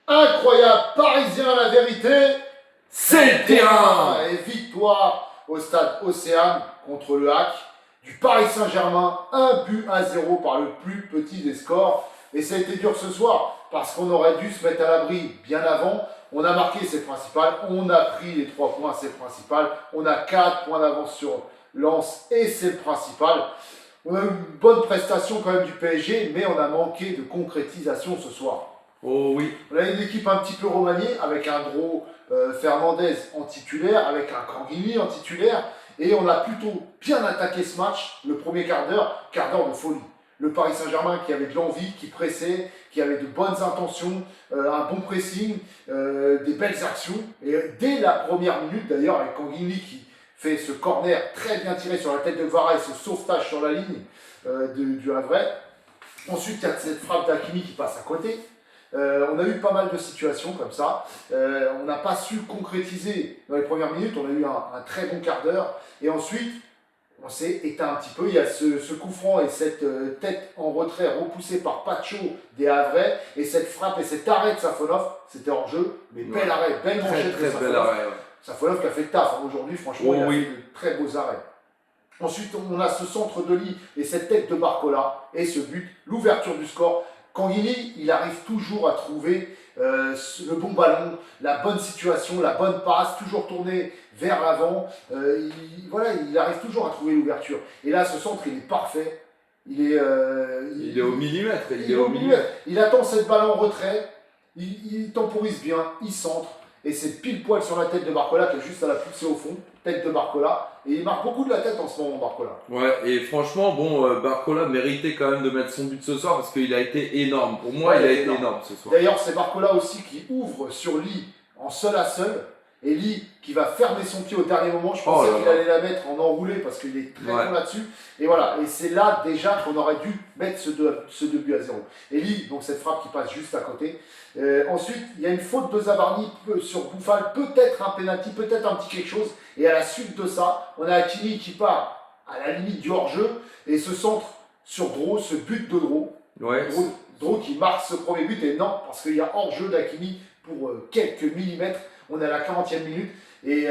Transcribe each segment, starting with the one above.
Incroyable, parisien la vérité, c'est le terrain. Et victoire au stade Océane contre le Hack du Paris Saint-Germain, 1-0 par le plus petit des scores. Et ça a été dur ce soir parce qu'on aurait dû se mettre à l'abri bien avant. On a marqué, c'est principal. On a pris les 3 points, c'est principal. On a 4 points d'avance sur Lens et c'est le principal. On a eu une bonne prestation quand même du PSG, mais on a manqué de concrétisation ce soir. Oh oui. On a une équipe un petit peu remaniée avec un Dro Fernandez en titulaire, avec un Canguigny en titulaire. Et on a plutôt bien attaqué ce match, le premier quart d'heure de folie. Le Paris Saint-Germain qui avait de l'envie, qui pressait, qui avait de bonnes intentions, un bon pressing, des belles actions. Et dès la première minute d'ailleurs, avec Canguigny qui fait ce corner très bien tiré sur la tête de Vara et ce sauvetage sur la ligne du Havre. Ensuite, il y a cette frappe d'Hakimi qui passe à côté. On a eu pas mal de situations comme ça. On n'a pas su concrétiser dans les premières minutes. On a eu un très bon quart d'heure. Et ensuite, on s'est éteint un petit peu. Il y a ce coup franc et cette tête en retrait repoussée par Pacho des Havrais. Et cette frappe et cet arrêt de Safonov, c'était hors jeu. Mais bel arrêt, belle manchette de Safonov. Bel arrêt, ouais. Safonov qui a fait le taf. Aujourd'hui, franchement, il a fait de très beaux arrêts. Ensuite, on a ce centre de lit et cette tête de Barcola. Et ce but, l'ouverture du score. Canguigny, il arrive toujours à trouver le bon ballon, la bonne situation, la bonne passe, toujours tourné vers l'avant. Il arrive toujours à trouver l'ouverture. Et là, ce centre, il est parfait. Il est au millimètre. Il attend cette balle en retrait. Il temporise bien. Il centre. Et c'est pile poil sur la tête de Barcola qui est juste à la pousser au fond. Tête de Barcola. Et il marque beaucoup de la tête en ce moment, Barcola. Ouais, et franchement, Barcola méritait quand même de mettre son but ce soir parce qu'il a été énorme. Pour moi, il a été énorme ce soir. D'ailleurs, c'est Barcola aussi qui ouvre sur Lee en seul à seul. Et Lee qui va fermer son pied au dernier moment. Je pensais qu'il allait la mettre en enroulé parce qu'il est très bon là-dessus. Et voilà, et c'est là déjà qu'on aurait dû mettre ce 2 buts à 0. Et Lee, donc cette frappe qui passe juste à côté. Ensuite, il y a une faute de Zabarni sur Bouffal, peut-être un penalty, peut-être un petit quelque chose. Et à la suite de ça, on a Hakimi qui part à la limite du hors-jeu et se centre sur Dro, ce but de Dro. Ouais. Dro qui marque ce premier but et non, parce qu'il y a hors-jeu d'Hakimi pour quelques millimètres. On est à la 40e minute et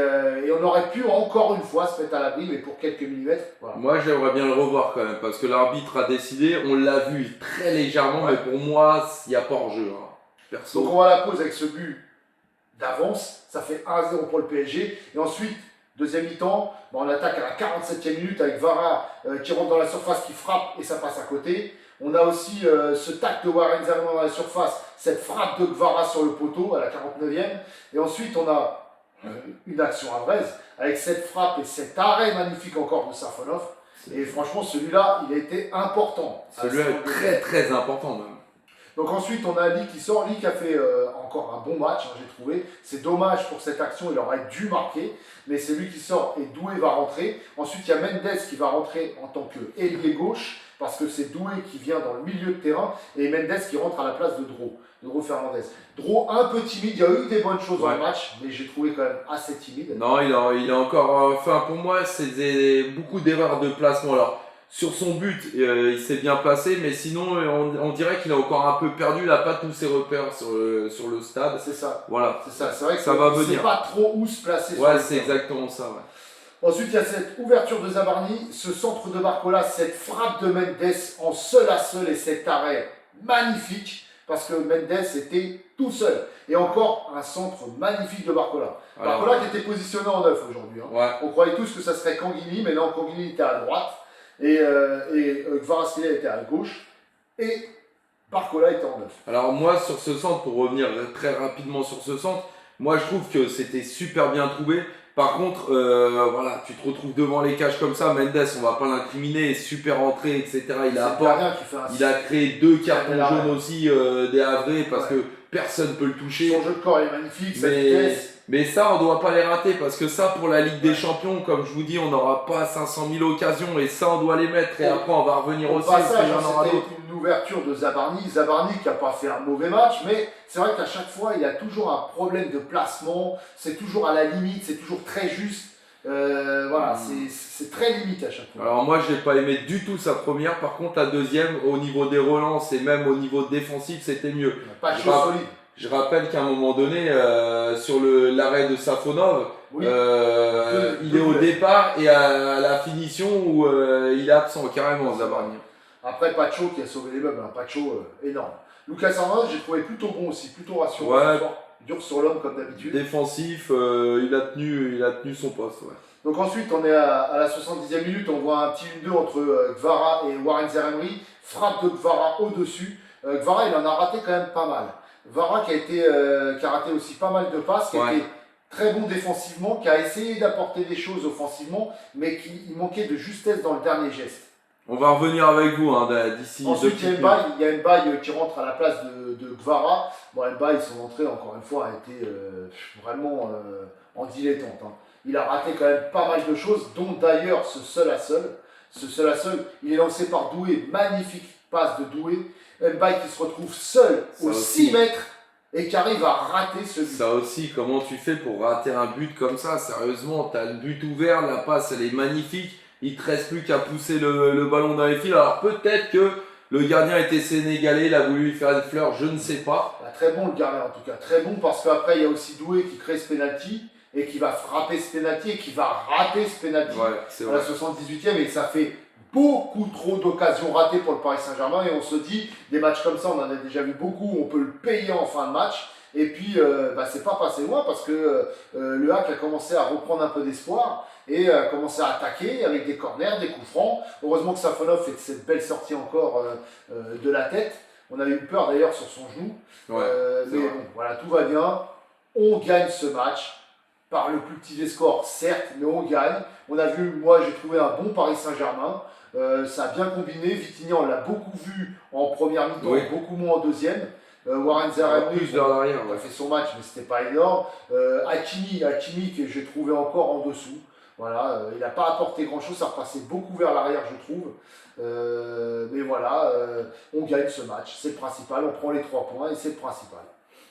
on aurait pu encore une fois se mettre à l'abri, mais pour quelques millimètres. Voilà. Moi, j'aimerais bien le revoir quand même parce que l'arbitre a décidé, on l'a vu très légèrement, mais pour moi, il n'y a pas hors-jeu. Hein. Perso. Donc on va à la pause avec ce but d'avance, ça fait 1-0 pour le PSG. Et ensuite, deuxième mi-temps, on attaque à la 47e minute avec Vara qui rentre dans la surface, qui frappe et ça passe à côté. On a aussi ce tac de Warren Zerman dans la surface, cette frappe de Vara sur le poteau à la 49e. Et ensuite, on a une action à Vrèze avec cette frappe et cet arrêt magnifique encore de Safonov. Et franchement, celui-là, il a été important. Celui-là est très très important même. Donc ensuite, on a Lee qui sort. Lee qui a fait encore un bon match, j'ai trouvé. C'est dommage pour cette action, il aurait dû marquer. Mais c'est lui qui sort et Doué va rentrer. Ensuite, il y a Mendes qui va rentrer en tant qu'ailier gauche. Parce que c'est Doué qui vient dans le milieu de terrain. Et Mendes qui rentre à la place de Dro Fernandez. Dro un peu timide. Il y a eu des bonnes choses dans le match. Mais j'ai trouvé quand même assez timide. Non, il a encore... Enfin, pour moi, c'est beaucoup d'erreurs de placement. Alors, sur son but, il s'est bien placé, mais sinon, on dirait qu'il a encore un peu perdu. Il n'a pas tous ses repères sur le stade. C'est ça. Voilà. C'est ça. C'est vrai que ça va venir. C'est pas trop où se placer. Ouais, c'est exactement ça. Ouais. Ensuite, il y a cette ouverture de Zabarni, ce centre de Barcola, cette frappe de Mendes en seul à seul et cet arrêt magnifique parce que Mendes était tout seul. Et encore un centre magnifique de Barcola. Barcola qui était positionné en 9 aujourd'hui. Hein. Ouais. On croyait tous que ça serait Canguigny, mais non, Canguigny était à droite. Et Kvaratskhelia était à gauche et Barcola était en 9. Alors moi sur ce centre, pour revenir très rapidement sur ce centre, moi je trouve que c'était super bien trouvé. Par contre, voilà, tu te retrouves devant les cages comme ça, Mendes, on va pas l'incriminer, super entrée, etc. Il a créé 2 cartons jaunes aussi des Havrais parce que personne ne peut le toucher. Son jeu de corps est magnifique, sa vitesse. Mais ça, on ne doit pas les rater parce que ça, pour la Ligue des Champions, comme je vous dis, on n'aura pas 500 000 occasions et ça, on doit les mettre. Et après, on va revenir aussi. Passage, c'était une ouverture de Zabarni. Zabarni qui n'a pas fait un mauvais match, mais c'est vrai qu'à chaque fois, il a toujours un problème de placement. C'est toujours à la limite, c'est toujours très juste. Voilà, c'est très limite à chaque fois. Alors moi, je n'ai pas aimé du tout sa première. Par contre, la deuxième, au niveau des relances et même au niveau défensif, c'était mieux. Pas de chose solide. Je rappelle qu'à un moment donné, sur l'arrêt de Safonov, Oui, il est au départ et à la finition où il est absent carrément, Zabarny. après Pacho qui a sauvé les meubles, hein. Pacho énorme. Lucas Hernandez, j'ai trouvé plutôt bon aussi, plutôt rassurant Ouais. ce soir. Dur sur l'homme comme d'habitude. Défensif, il a tenu son poste. Ouais. Donc ensuite, on est à la 70e minute, on voit un petit 1-2 entre Gvara et Warren Zaïre-Emery. Frappe de Gvara au-dessus. Gvara, il en a raté quand même pas mal. Gvara qui a raté aussi pas mal de passes, qui a été très bon défensivement, qui a essayé d'apporter des choses offensivement, mais qui manquait de justesse dans le dernier geste. On va revenir avec vous hein, d'ici. Ensuite, il y a Mbaye qui rentre à la place de Gvara. Bon, Mbaye, son entrée, encore une fois, a été vraiment en dilettante. Hein. Il a raté quand même pas mal de choses, dont d'ailleurs ce seul à seul. Ce seul à seul, il est lancé par Doué, magnifique passe de Doué. Mbaye qui se retrouve seul aux 6 mètres et qui arrive à rater ce but. Ça aussi, comment tu fais pour rater un but comme ça? Sérieusement, tu as le but ouvert, la passe elle est magnifique. Il ne te reste plus qu'à pousser le ballon dans les fils. Alors peut-être que le gardien était sénégalais, il a voulu lui faire une fleur, je ne sais pas. Bah, très bon le gardien en tout cas, très bon parce qu'après il y a aussi Doué qui crée ce penalty et qui va frapper ce penalty et qui va rater ce penalty à la 78e et ça fait beaucoup trop d'occasions ratées pour le Paris Saint-Germain et on se dit, des matchs comme ça on en a déjà vu beaucoup, on peut le payer en fin de match. Et puis, c'est pas passé loin parce que le HAC a commencé à reprendre un peu d'espoir et a commencé à attaquer avec des corners, des coups francs. Heureusement que Safonov fait cette belle sortie encore de la tête. On avait eu peur d'ailleurs sur son genou. Mais bon, voilà, tout va bien. On gagne ce match par le plus petit des scores, certes, mais on gagne. On a vu, moi j'ai trouvé un bon Paris Saint-Germain. Ça a bien combiné. Vitinha, on l'a beaucoup vu en première mi-temps, beaucoup moins en deuxième. Warren Zaïre-Emery a fait son match, mais c'était pas énorme. Hakimi que j'ai trouvé encore en dessous. Voilà, il n'a pas apporté grand-chose, ça repassait beaucoup vers l'arrière, je trouve. Mais voilà, on gagne ce match, c'est le principal. On prend les 3 points et c'est le principal.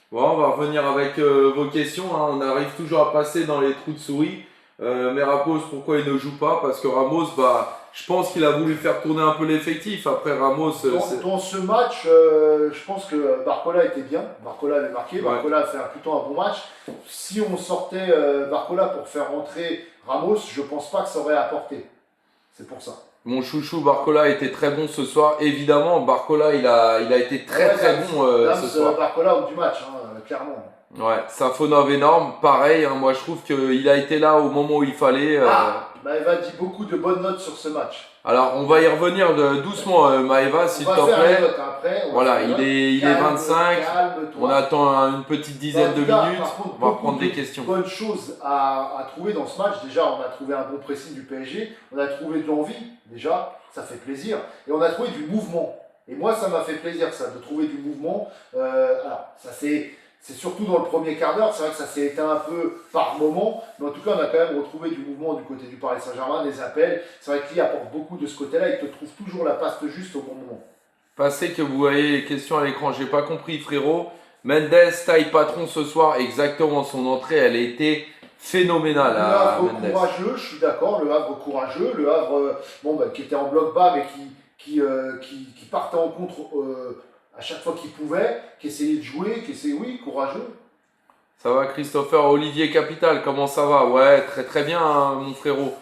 Bon, on va revenir avec vos questions. Hein. On arrive toujours à passer dans les trous de souris. Mais Ramos, pourquoi il ne joue pas? Parce que Ramos, je pense qu'il a voulu faire tourner un peu l'effectif. Après Ramos. Dans ce match, je pense que Barcola était bien. Barcola avait marqué. Barcola a fait plutôt un bon match. Si on sortait Barcola pour faire rentrer Ramos, je pense pas que ça aurait apporté. C'est pour ça. Mon chouchou Barcola était très bon ce soir. Évidemment, Barcola il a été très bon ce soir. Barcola homme du match, clairement. Ouais, Safonov énorme, pareil, hein, moi je trouve qu'il a été là au moment où il fallait. Maëva dit beaucoup de bonnes notes sur ce match. Alors on va y revenir doucement Maëva, s'il te plaît. Voilà, il est 25, on attend une petite dizaine de minutes, on va reprendre des questions. Bonne chose à trouver dans ce match, déjà on a trouvé un bon pressing du PSG, on a trouvé de l'envie, déjà, ça fait plaisir, et on a trouvé du mouvement. Et moi ça m'a fait plaisir ça, de trouver du mouvement. Alors ça c'est surtout dans le premier quart d'heure, c'est vrai que ça s'est éteint un peu par moment, mais en tout cas on a quand même retrouvé du mouvement du côté du Paris Saint-Germain, des appels. C'est vrai qu'il apporte beaucoup de ce côté-là, il te trouve toujours la passe juste au bon moment. Passez que vous voyez les questions à l'écran, j'ai pas compris frérot. Mendes, taille patron ce soir, exactement, son entrée elle a été phénoménale. Le Havre courageux, je suis d'accord, le Havre courageux, le Havre qui était en bloc bas mais qui partait en contre à chaque fois qu'il pouvait, qui essayait de jouer, courageux. Ça va Christopher, Olivier Capital, comment ça va? Ouais, très très bien hein, mon frérot.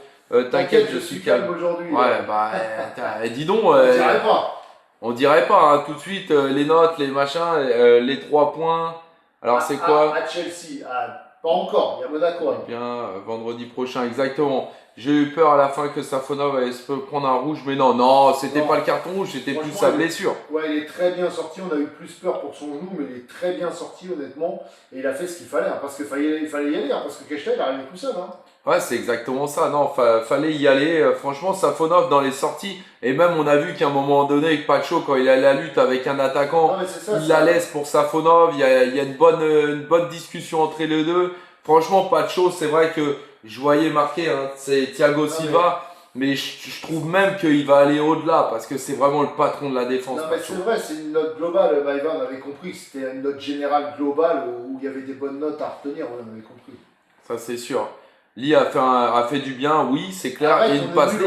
T'inquiète, je suis calme aujourd'hui. Ouais, dis donc. On dirait pas. On dirait pas, hein, tout de suite, les notes, les machins, les 3 points. Alors c'est quoi? À Chelsea, pas encore, il y a Monaco. Eh bien, vendredi prochain, exactement. J'ai eu peur à la fin que Safonov allait se prendre un rouge, mais non, c'était pas le carton rouge, c'était plus sa blessure. Ouais, il est très bien sorti, on a eu plus peur pour son genou, mais il est très bien sorti honnêtement, et il a fait ce qu'il fallait, parce qu'il fallait y aller, parce que Keshta il arrivait tout seul. Ouais, c'est exactement ça, non, fallait y aller, franchement, Safonov dans les sorties, et même on a vu qu'à un moment donné, avec Pacho, quand il a la lutte avec un attaquant, il la laisse pour Safonov, il y a une bonne discussion entre les deux. Franchement, Pacho, c'est vrai que je voyais marqué, c'est Thiago Silva, mais je trouve même qu'il va aller au-delà parce que c'est vraiment le patron de la défense. Non, mais c'est vrai, c'est une note globale. Maïva, on avait compris que c'était une note générale globale où il y avait des bonnes notes à retenir, on avait compris. Ça, c'est sûr. Lee a fait du bien, oui, c'est clair, et une passe D.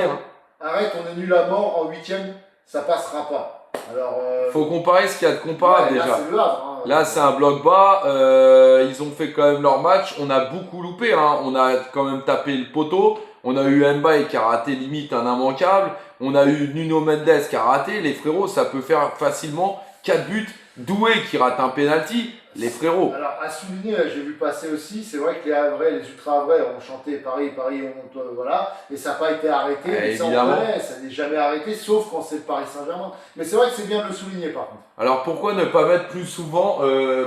Arrête, on est nul à mort en 8ème, ça passera pas. Alors, Faut comparer ce qu'il y a de comparable ouais, là, déjà. c'est le Havre. Hein. Là, c'est un bloc bas. Ils ont fait quand même leur match. On a beaucoup loupé. Hein. On a quand même tapé le poteau. On a eu Mbaye qui a raté limite un immanquable. On a eu Nuno Mendes qui a raté. Les frérots, ça peut faire facilement 4 buts. Doué qui rate un penalty. Les frérots. Alors, à souligner, j'ai vu passer aussi, c'est vrai que les Havrais, les ultra-Havrais ont chanté Paris, Paris, on monte, voilà, et ça n'a pas été arrêté, mais ça on Évidemment. connaît, ça n'est jamais arrêté, sauf quand c'est le Paris Saint-Germain. Mais c'est vrai que c'est bien de le souligner par contre. Alors pourquoi ne pas mettre plus souvent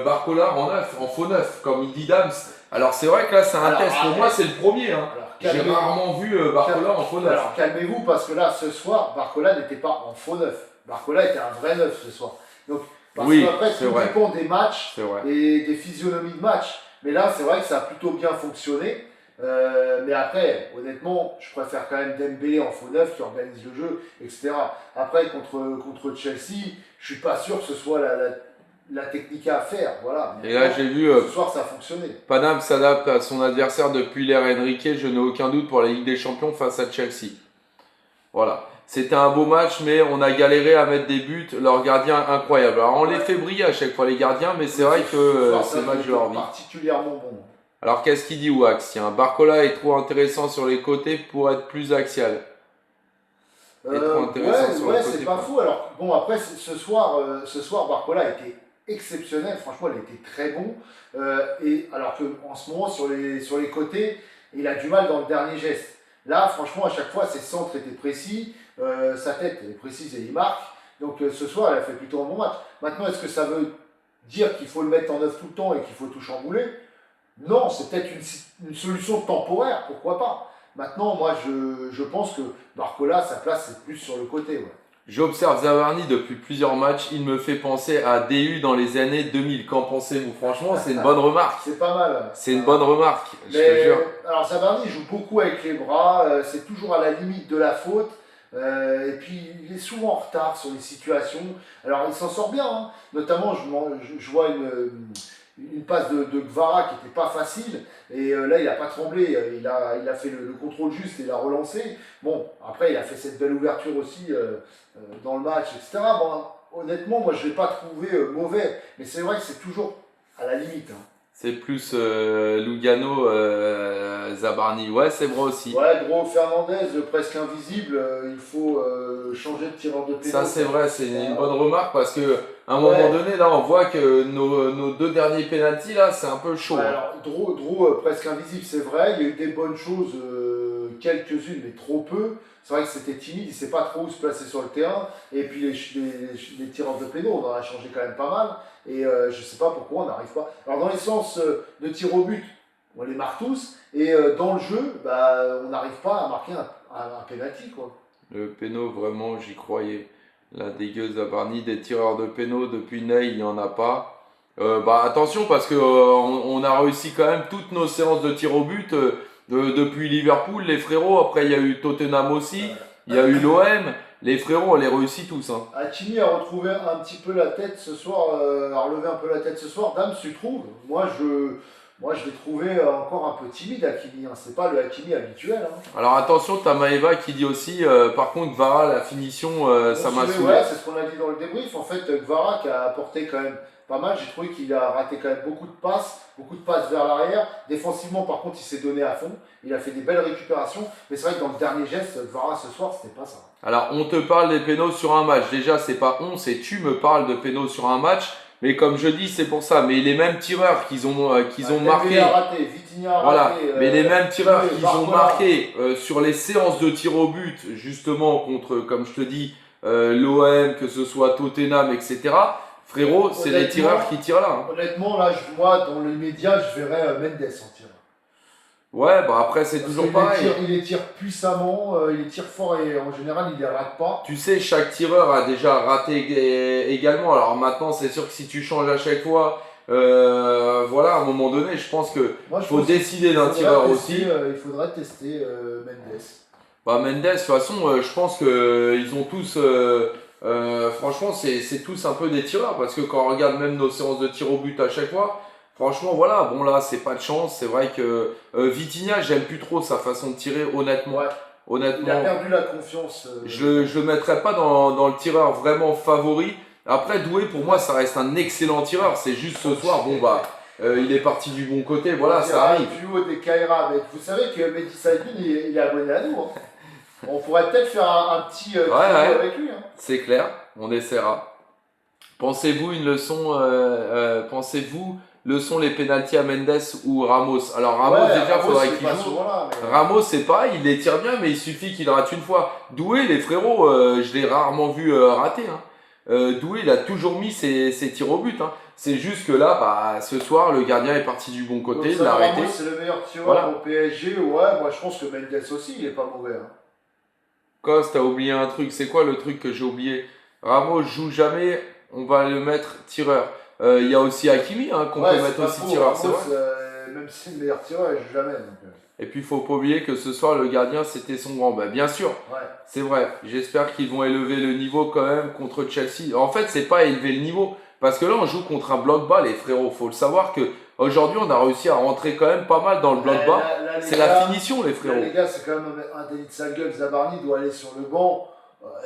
Barcola en neuf, en faux neuf, comme il dit Dams. Alors c'est vrai que là c'est un Alors, test. Pour moi c'est le premier. Hein. Alors, J'ai calmez-vous. rarement vu Barcola en faux neuf. Alors calmez-vous, parce que là, ce soir, Barcola n'était pas en faux neuf. Barcola était un vrai neuf ce soir. Donc, parce Oui, qu'après, c'est tout vrai. dépend des matchs C'est vrai. et des physionomies de match. Mais là, c'est vrai que ça a plutôt bien fonctionné. Mais après, honnêtement, je préfère quand même Dembélé en faux neuf qui organise le jeu, etc. Après, contre Chelsea, je suis pas sûr que ce soit la technique à faire. Voilà. Et là j'ai vu Ce soir, ça a fonctionné. Paname s'adapte à son adversaire depuis l'ère Enrique. Je n'ai aucun doute pour la Ligue des Champions face à Chelsea. Voilà. C'était un beau match, mais on a galéré à mettre des buts. Leur gardien incroyable. Alors on les fait briller à chaque fois les gardiens, mais c'est vrai que c'est le match de leur vie. Particulièrement bon. Alors qu'est-ce qu'il dit Wax? Tiens, Barcola est trop intéressant sur les côtés pour être plus axial. Ouais, c'est pas fou. Alors, bon, après, ce soir, Barcola a été exceptionnel. Franchement, il a été très bon. Et alors qu'en ce moment, sur les côtés, il a du mal dans le dernier geste. Là, franchement, à chaque fois, ses centres étaient précis. Sa tête est précise et il marque. Donc, ce soir, il a fait plutôt un bon match. Maintenant, est-ce que ça veut dire qu'il faut le mettre en œuvre tout le temps et qu'il faut tout chambouler? Non, c'est peut-être une solution temporaire, pourquoi pas. Maintenant, moi, je pense que Barcola, sa place, c'est plus sur le côté. Ouais. J'observe Zavarni depuis plusieurs matchs. Il me fait penser à DU dans les années 2000. Qu'en pensez-vous? Franchement, c'est une bonne remarque. C'est pas mal. C'est une bonne remarque, je te Mais, jure. alors, Zabarni joue beaucoup avec les bras, c'est toujours à la limite de la faute. Et puis, il est souvent en retard sur les situations. Alors, il s'en sort bien. Hein. Notamment, je vois une passe de Gvara qui n'était pas facile. Et là, il n'a pas tremblé. Il a fait le contrôle juste et il a relancé. Bon, après, il a fait cette belle ouverture aussi dans le match, etc. Bon, honnêtement, moi, je ne l'ai pas trouvé mauvais. Mais c'est vrai que c'est toujours à la limite. Hein. C'est plus Lugano, Zabarni. Ouais, c'est vrai aussi. Ouais, gros Fernandez, presque invisible, il faut changer de tireur de pénal. Ça, c'est vrai, c'est une bonne remarque parce que à un moment donné, là, on voit que nos deux derniers pénaltys, là, c'est un peu chaud. Ouais, Hein. alors, Dro, presque invisible, c'est vrai. Il y a eu des bonnes choses, quelques-unes, mais trop peu. C'est vrai que c'était timide, il ne sait pas trop où se placer sur le terrain. Et puis les tireurs de pénaux, on en a changé quand même pas mal. Et je ne sais pas pourquoi on n'arrive pas. Alors dans les sens de tir au but, on les marque tous. Et dans le jeu, bah, on n'arrive pas à marquer un penalty, quoi. Le péno, vraiment, j'y croyais. La dégueuse Zabarni, des tireurs de péno depuis Ney, il n'y en a pas. Bah attention parce que on a réussi quand même toutes nos séances de tir au but depuis Liverpool, les frérots. Après, il y a eu Tottenham aussi. Il y a eu l'OM. Les frérots, on les réussit tous. Hein. Hakimi a retrouvé un petit peu la tête ce soir, a relevé un peu la tête ce soir. Dame, tu trouves? Moi, je l'ai trouvé encore un peu timide, Hakimi. Hein. C'est pas le Hakimi habituel. Hein. Alors attention, t'as Maeva qui dit aussi, par contre, Vara, la finition, ça m'a saoulé. Ouais, c'est ce qu'on a dit dans le débrief. En fait, Gvara qui a apporté quand même pas mal. J'ai trouvé qu'il a raté quand même beaucoup de passes vers l'arrière. Défensivement, par contre, il s'est donné à fond. Il a fait des belles récupérations. Mais c'est vrai que dans le dernier geste, Gvara ce soir, c'était pas ça. Alors, on te parle des pénaux sur un match. Déjà, c'est pas on, c'est tu me parles de pénaux sur un match. Mais comme je dis, c'est pour ça. Mais les mêmes tireurs qu'ils ont marqué. A raté, Vitinha a Voilà. raté, Mais les mêmes tireurs qu'ils ont Barcola. marqué sur les séances de tir au but, justement, contre, comme je te dis, l'OM, que ce soit Tottenham, etc. Frérot, c'est les tireurs qui tirent là. Hein. Honnêtement, là, moi, dans les médias, je verrais Mendes en tir. Ouais, bah après, c'est Parce toujours qu'il pareil. Il les tire puissamment, il les tire fort et en général, il les rate pas. Tu sais, chaque tireur a déjà raté également. Alors maintenant, c'est sûr que si tu changes à chaque fois, voilà, à un moment donné, je pense que Moi, je faut pense décider d'un tireur tester, aussi. il faudrait tester Mendes. Bah Mendes, de toute façon, je pense que ils ont tous, franchement, c'est tous un peu des tireurs parce que quand on regarde même nos séances de tir au but à chaque fois, franchement, voilà, bon là, c'est pas de chance. C'est vrai que Vitinha, j'aime plus trop sa façon de tirer, honnêtement. Ouais. Il a honnêtement, perdu la confiance. je le mettrais pas dans le tireur vraiment favori. Après, Doué, pour moi, ça reste un excellent tireur. C'est juste ce soir, bon, bah, il est parti du bon côté. Voilà, ça arrive. Du haut des Kaira. Mais vous savez que Mehdi Saïdine, il est abonné à nous. Hein. On pourrait peut-être faire un petit trio Ouais. avec lui. Hein. C'est clair, on essaiera. Pensez-vous une leçon, pensez-vous leçon les pénaltys à Mendes ou Ramos? Alors Ramos, Ouais, déjà, Ramos, faudrait il est qu'il pas joue. souvent là, mais- Ramos, c'est pareil, il les tire bien, mais il suffit qu'il rate une fois. Doué, les frérots, je l'ai rarement vu rater. Hein. Doué, il a toujours mis ses tirs au but. Hein. C'est juste que là, bah, ce soir, le gardien est parti du bon côté, Donc il ça, l'a arrêté. Ramos, c'est le meilleur tireur Voilà. au PSG. Ouais, moi je pense que Mendes aussi, il est pas mauvais. Hein. Cos, t'as oublié un truc, c'est quoi le truc que j'ai oublié? Ramos joue jamais, on va le mettre tireur. Il y a aussi Hakimi hein, qu'on Ouais, peut c'est mettre pas aussi faux, tireur, c'est Ramos, vrai. même si c'est le meilleur tireur, il joue jamais. Donc, Et puis il faut pas oublier que ce soir le gardien c'était son grand. Bah, bien sûr, ouais. c'est vrai. J'espère qu'ils vont élever le niveau quand même contre Chelsea. En fait, c'est pas élever le niveau parce que là on joue contre un bloc bas les frérots. Faut le savoir que aujourd'hui on a réussi à rentrer quand même pas mal dans le bloc bas. Là, les C'est gars, la finition les là, frérots. les gars, c'est quand même un délit de sale gueule. Zabarni doit aller sur le banc.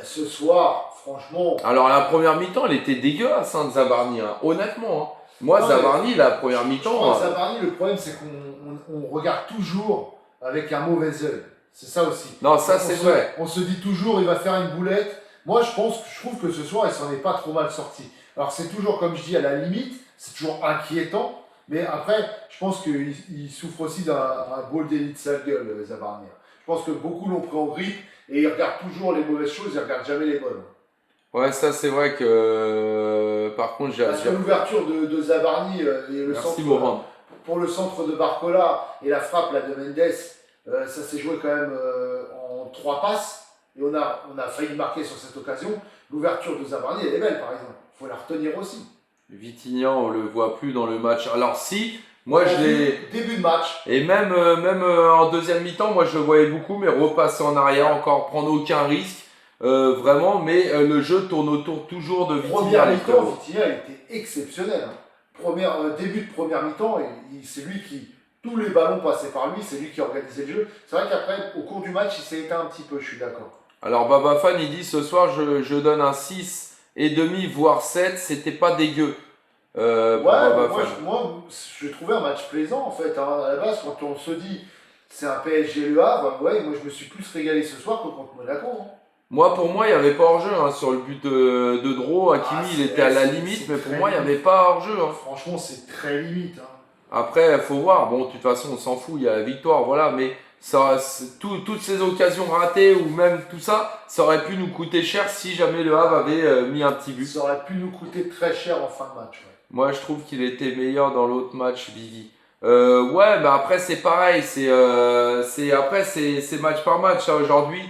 Ce soir, franchement. Alors la première mi-temps elle était dégueulasse hein, de Zabarni, hein. Honnêtement. Hein. Moi Non, Zabarni la première Je mi-temps. crois que Zabarni, le problème, c'est qu'on regarde toujours avec un mauvais œil. C'est ça aussi. Non ça c'est vrai. On se dit toujours, il va faire une boulette. Moi, je trouve que ce soir, il s'en est pas trop mal sorti. Alors, c'est toujours, comme je dis, à la limite, c'est toujours inquiétant. Mais après, je pense qu'il souffre aussi d'un beau délit de sale gueule, Zabarni. Je pense que beaucoup l'ont pris en grippe et il regarde toujours les mauvaises choses, il regarde jamais les bonnes. Ouais, ça c'est vrai que par contre j'ai Parce que l'ouverture de Zabarni et le Merci centre, Morin. pour le centre de Barcola et la frappe là, de Mendes, ça s'est joué quand même en 3 passes et on a failli marquer sur cette occasion. L'ouverture de Zabarni, elle est belle par exemple. Il faut la retenir aussi. Vitinha, on le voit plus dans le match. Alors si, moi je l'ai Début de match. et même en deuxième mi-temps, moi je le voyais beaucoup, mais repasser en arrière, encore prendre aucun risque, vraiment. Mais le jeu tourne autour toujours de Vitinha. Première les mi-temps, frérots. Vitinha il était exceptionnel. Hein. Début de première mi-temps, c'est lui qui. Tous les ballons passaient par lui, c'est lui qui organisait le jeu. C'est vrai qu'après, au cours du match, il s'est éteint un petit peu, je suis d'accord. Alors Baba Fan, il dit ce soir je donne un 6 et demi voire 7, c'était pas dégueu. Pour Baba Fan. moi, je trouvais un match plaisant en fait. Hein. À la base, quand on se dit c'est un PSG Le Havre, ouais, moi je me suis plus régalé ce soir que contre Monaco. Hein. Moi, pour moi, il n'y avait pas hors-jeu hein, sur le but de Dro. Hakimi, il était à la limite, mais pour moi, il n'y avait pas hors-jeu. Hein. Franchement, c'est très limite. Hein. Après, il faut voir. Bon, de toute façon, on s'en fout, il y a la victoire, voilà. Mais ça, toutes ces occasions ratées ou même tout ça, ça aurait pu nous coûter cher si jamais le Havre avait mis un petit but. Ça aurait pu nous coûter très cher en fin de match. Ouais. Moi, je trouve qu'il était meilleur dans l'autre match, Vivi. Ouais, mais après, c'est pareil. Après, c'est match par match. Hein, aujourd'hui,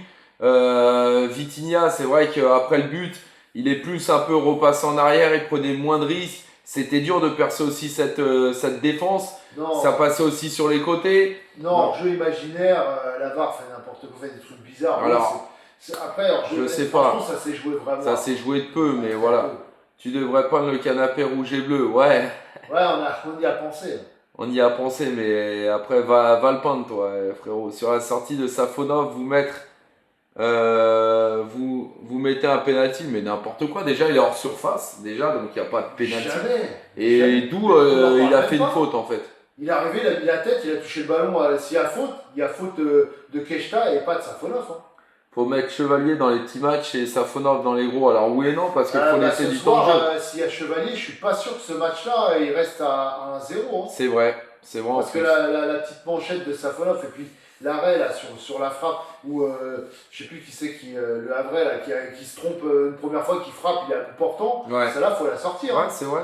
Vitinha, c'est vrai qu'après le but, il est plus un peu repassé en arrière, il prenait moins de risques. C'était dur de percer aussi cette défense. Non, Ça passait aussi sur les côtés. non, jeu imaginaire, la VAR fait n'importe quoi, fait des trucs bizarres. Alors, après, je sais pas. franchement, ça s'est joué vraiment. Ça s'est joué de peu, mais Très voilà. peu. Tu devrais prendre le canapé rouge et bleu. Ouais, Ouais, on y a pensé. on y a pensé, mais après, va le prendre, toi, frérot. Sur la sortie de Safonov, vous mettez un penalty, mais n'importe quoi. Déjà, il est hors surface, déjà, donc il n'y a pas de penalty. Jamais. Et Jamais. d'où On en il a parle fait même une pas. faute, en fait. Il est arrivé, il a mis la tête, il a touché le ballon. S'il y a faute, il y a faute de Keshta et pas de Safonov. Hein. Faut mettre Chevalier dans les petits matchs et Safonov dans les gros. Alors oui et non, parce qu'il faut laisser Ce du temps de soir, jeu. s'il y a Chevalier, je suis pas sûr que ce match-là, il reste à 1-0. Hein. C'est vrai en Parce que plus. la petite manchette de Safonov et puis l'arrêt là sur la frappe où je sais plus qui c'est le Havre là, qui se trompe une première fois, qui frappe, il est à bout portant. Ouais. Celle-là, faut la sortir. Ouais, Hein. c'est vrai.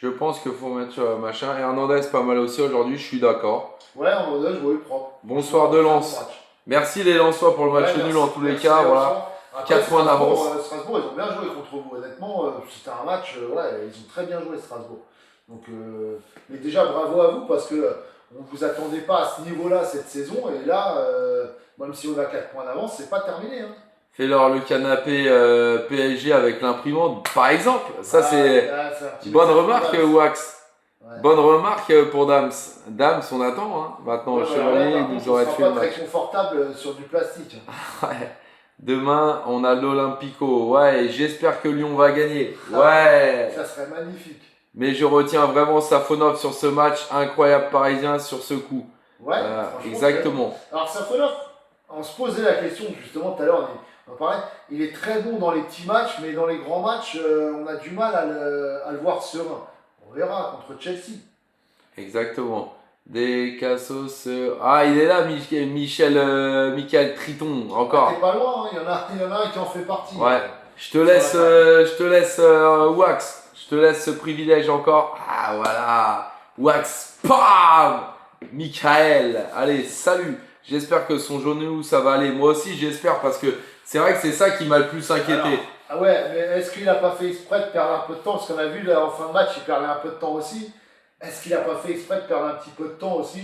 Je pense qu'il faut mettre machin. Hernandez pas mal aussi aujourd'hui, je suis d'accord. Ouais, en mode je jouais propre. Bonsoir de Lens. Merci les Lensois pour le match Ouais, nul en tous les merci, cas. Lens. Voilà. Après, 4 points d'avance. Strasbourg, ils ont bien joué contre vous. Honnêtement, c'était un match, ouais, ils ont très bien joué Strasbourg. Donc, mais déjà, bravo à vous parce que on ne vous attendait pas à ce niveau-là cette saison. Et là, même si on a 4 points d'avance, c'est pas terminé. Hein. Fais-leur le canapé PSG avec l'imprimante, par exemple. Ça, c'est Là, un petit une bonne message remarque, de Wax. Wax. Ouais. Bonne remarque pour Dams. Dams, on attend, hein. Maintenant, Ouais, le bah, alors là, Chevalier, par il contre, nous on aurait sera tué pas le très match. confortable sur du plastique. Ouais. Demain, on a l'Olympico. Ouais, et j'espère que Lyon va gagner. Ouais. Ça serait magnifique. Mais je retiens vraiment Safonov sur ce match. Incroyable parisien sur ce coup. Ouais, franchement, Exactement. alors Safonov, on se posait la question justement tout à l'heure, on en parlait, il est très bon dans les petits matchs, mais dans les grands matchs, on a du mal à le voir serein. On verra contre Chelsea. Exactement. Des Cassos. Ah, il est là, Michael Triton, Ah, encore. t'es pas loin, hein, il y en a un qui en fait partie. Ouais. Je te laisse Wax. Je te laisse ce privilège encore. Ah, voilà. Wax. Pam Michael. Allez, salut. J'espère que son genou, ça va aller. Moi aussi, j'espère parce que c'est vrai que c'est ça qui m'a le plus inquiété. Alors, ah ouais, mais est-ce qu'il n'a pas fait exprès de perdre un peu de temps? Parce qu'on a vu là, en fin de match, il perdait un peu de temps aussi. Est-ce qu'il n'a pas fait exprès de perdre un petit peu de temps aussi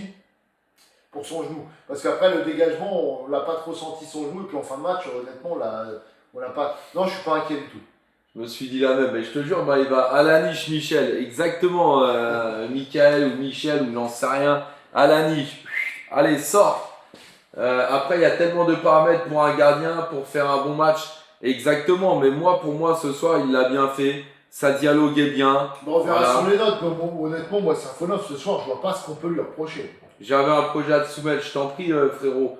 pour son genou? Parce qu'après, le dégagement, on l'a pas trop senti son genou. Et puis en fin de match, honnêtement, on l'a pas. Non, je suis pas inquiet du tout. Je me suis dit la même, mais je te jure, bah, il va à la niche, Michel. Exactement, Michael ou Michel ou j'en sais rien. À la niche. Allez, sors. Après, il y a tellement de paramètres pour un gardien pour faire un bon match. Exactement, mais moi, pour moi, ce soir, il l'a bien fait. Ça dialoguait bien. Bon, on verra Voilà. sur les notes. Mais bon, honnêtement, moi, Safonov, ce soir, je vois pas ce qu'on peut lui reprocher. J'avais un projet à te soumettre, je t'en prie, frérot.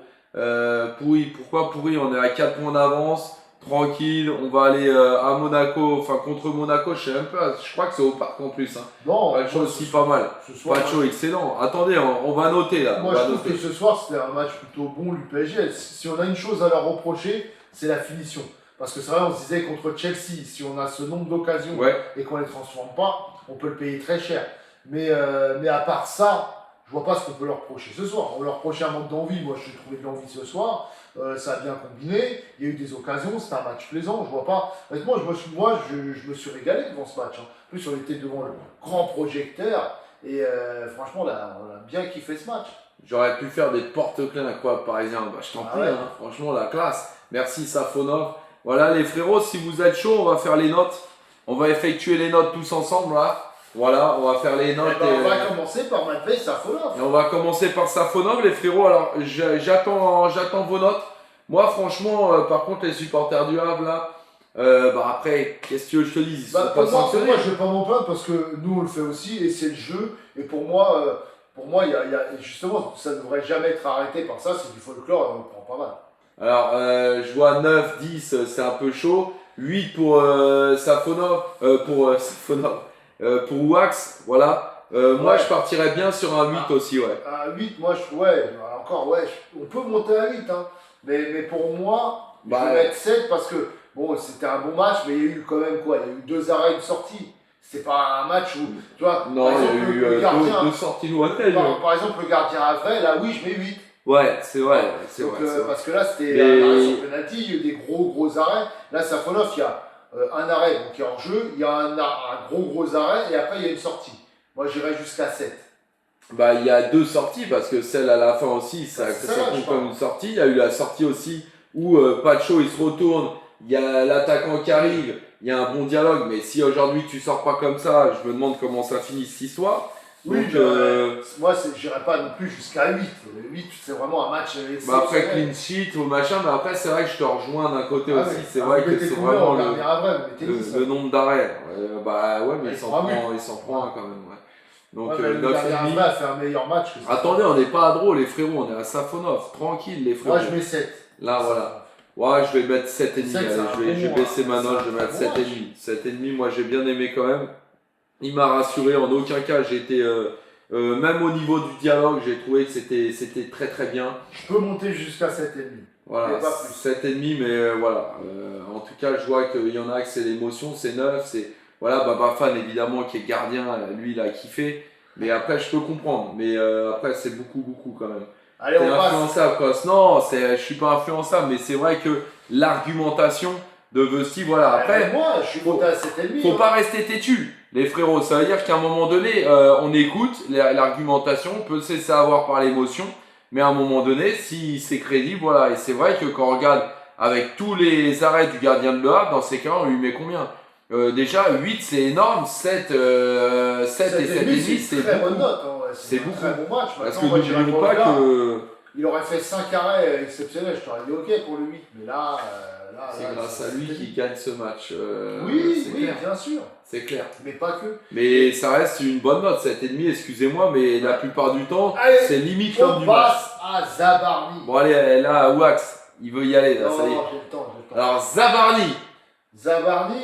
Pourri, pourquoi pourri? On est à 4 points d'avance. Tranquille, on va aller à Monaco, enfin contre Monaco, je sais même pas, je crois que c'est au parc en plus. Hein. Non, Pacho moi, aussi pas mal. ce soir, Pacho excellent. Attendez, on va noter là. moi, on va je trouve noter. que ce soir, c'était un match plutôt bon, du PSG. Si on a une chose à leur reprocher, c'est la finition. Parce que c'est vrai, on se disait contre Chelsea, si on a ce nombre d'occasions Ouais. et qu'on ne les transforme pas, on peut le payer très cher. Mais à part ça, je vois pas ce qu'on peut leur reprocher ce soir. On leur reprochait un manque d'envie. Moi, j'ai trouvé de l'envie ce soir. Ça a bien combiné. Il y a eu des occasions. C'était un match plaisant. Je vois pas. Honnêtement, je me suis régalé devant ce match. Hein. En plus, on était devant le grand projecteur. Et franchement, on a bien kiffé ce match. J'aurais pu faire des porte-clés incroyables parisiens. Bah, je t'en Ah prie, ouais. hein. Franchement, la classe. Merci Safonov. Voilà les frérots, si vous êtes chaud, on va faire les notes. On va effectuer les notes tous ensemble là. Voilà, on va faire les notes. Eh ben, on va commencer par Matvei Safonov. Et on va commencer par Safonov, les frérots. Alors, j'attends vos notes. Moi, franchement, par contre, les supporters du Havre, là, bah après, qu'est-ce que tu veux que je te dise? Ils sont pas Pour sanctionnés. moi, je vais pas m'en plaindre parce que nous, on le fait aussi et c'est le jeu. Et pour moi, justement, ça ne devrait jamais être arrêté par ça. C'est du folklore et on le prend pas mal. Alors, je vois 9, 10, c'est un peu chaud. 8 pour Safonov, pour Wax, voilà. Moi, Ouais. je partirais bien sur un 8 aussi, ouais. À 8, moi, encore, ouais, on peut monter à 8. Hein. Mais pour moi, Bah, je vais mettre 7 parce que, bon, c'était un bon match, mais il y a eu quand même quoi? Il y a eu 2 arrêts, une sortie. C'est pas un match où, tu vois, Non, par il y exemple, a eu le gardien, deux sorties lointaines. par exemple, le gardien après, là, oui, je mets 8. Ouais, c'est vrai, c'est Donc, vrai. c'est vrai. parce que là, c'était Mais- un arrêt sur penalty, il y a eu des gros arrêts. Là, Safonov, il y a un arrêt donc, qui est en jeu, il y a un gros arrêt, et après, il y a une sortie. Moi, j'irais jusqu'à 7. Bah, il y a 2 sorties parce que celle à la fin aussi, ça C'est ça, compte je comme pense. une sortie. Il y a eu la sortie aussi où Pacho il se retourne, il y a l'attaquant qui arrive, il y a un bon dialogue. Mais si aujourd'hui tu sors pas comme ça, je me demande comment ça finit cette histoire. Oui, Donc, mais moi, j'irais pas non plus jusqu'à 8. 8, c'est vraiment un match bah après exceptionnel. clean sheet ou machin, mais après c'est vrai que je te rejoins d'un côté Ah aussi. oui. C'est Ah, vrai vous que mettez c'est combien vraiment en dernier avril, vous mettez 10, le nombre d'arrêts. Bah ouais, mais Ouais, il s'en il prend un prend, il s'en prend un quand même. Ouais. Donc Ouais, mais le 9 dernier et demi. avril a fait un meilleur match que ça. Attendez, on n'est pas à drôle les frérots, on est à Safonov, tranquille les frérots. Moi, je mets 7. Là voilà. Ouais, je vais mettre 7,5. C'est Allez, un je vais bon, baisser ma c'est note, un je vais mettre très bon 7,5. 7,5, moi j'ai bien aimé quand même. Il m'a rassuré, en aucun cas j'ai été. Même au niveau du dialogue, j'ai trouvé que c'était très très bien. Je peux monter jusqu'à 7,5. Voilà, Mais pas plus. 7,5, mais voilà. En tout cas, je vois qu'il y en a que c'est l'émotion, c'est 9. C'est, voilà, Baba Fan évidemment qui est gardien, lui il a kiffé. Mais après, je peux comprendre. Mais après, c'est beaucoup quand même. Allez, T'es on passe. influençable, quoi. Non, je suis pas influençable, mais c'est vrai que l'argumentation de Vesti, voilà. Après, Moi, je suis monté à 7,5. faut pas rester têtu, les frérots. Ça veut dire qu'à un moment donné, on écoute l'argumentation, on peut se laisser avoir par l'émotion, mais à un moment donné, si c'est crédible, voilà. Et c'est vrai que quand on regarde avec tous les arrêts du gardien de Le Havre, dans ces cas-là, on lui met combien? Déjà 8 c'est énorme, 7 et 7,5 c'est une très bonne beaucoup. note. Hein, ouais. C'est C'est un beaucoup. très bon match. Parce Maintenant, que moi, j'irais n'oublions pour pas le gars. que Il aurait fait 5 arrêts exceptionnels. Je t'aurais dit OK pour le 8. Mais là, c'est grâce à lui qui gagne ce match. Oui, c'est oui, clair. bien sûr. C'est clair. Mais pas que. Mais ça reste une bonne note, 7,5, excusez-moi, mais la plupart du temps, Allez, c'est limite l'homme On du match. passe à Zabarni. Bon allez, là, Wax, il veut y aller, là, Non, ça y est. j'ai le temps. Alors, Zabarni. Zabarni,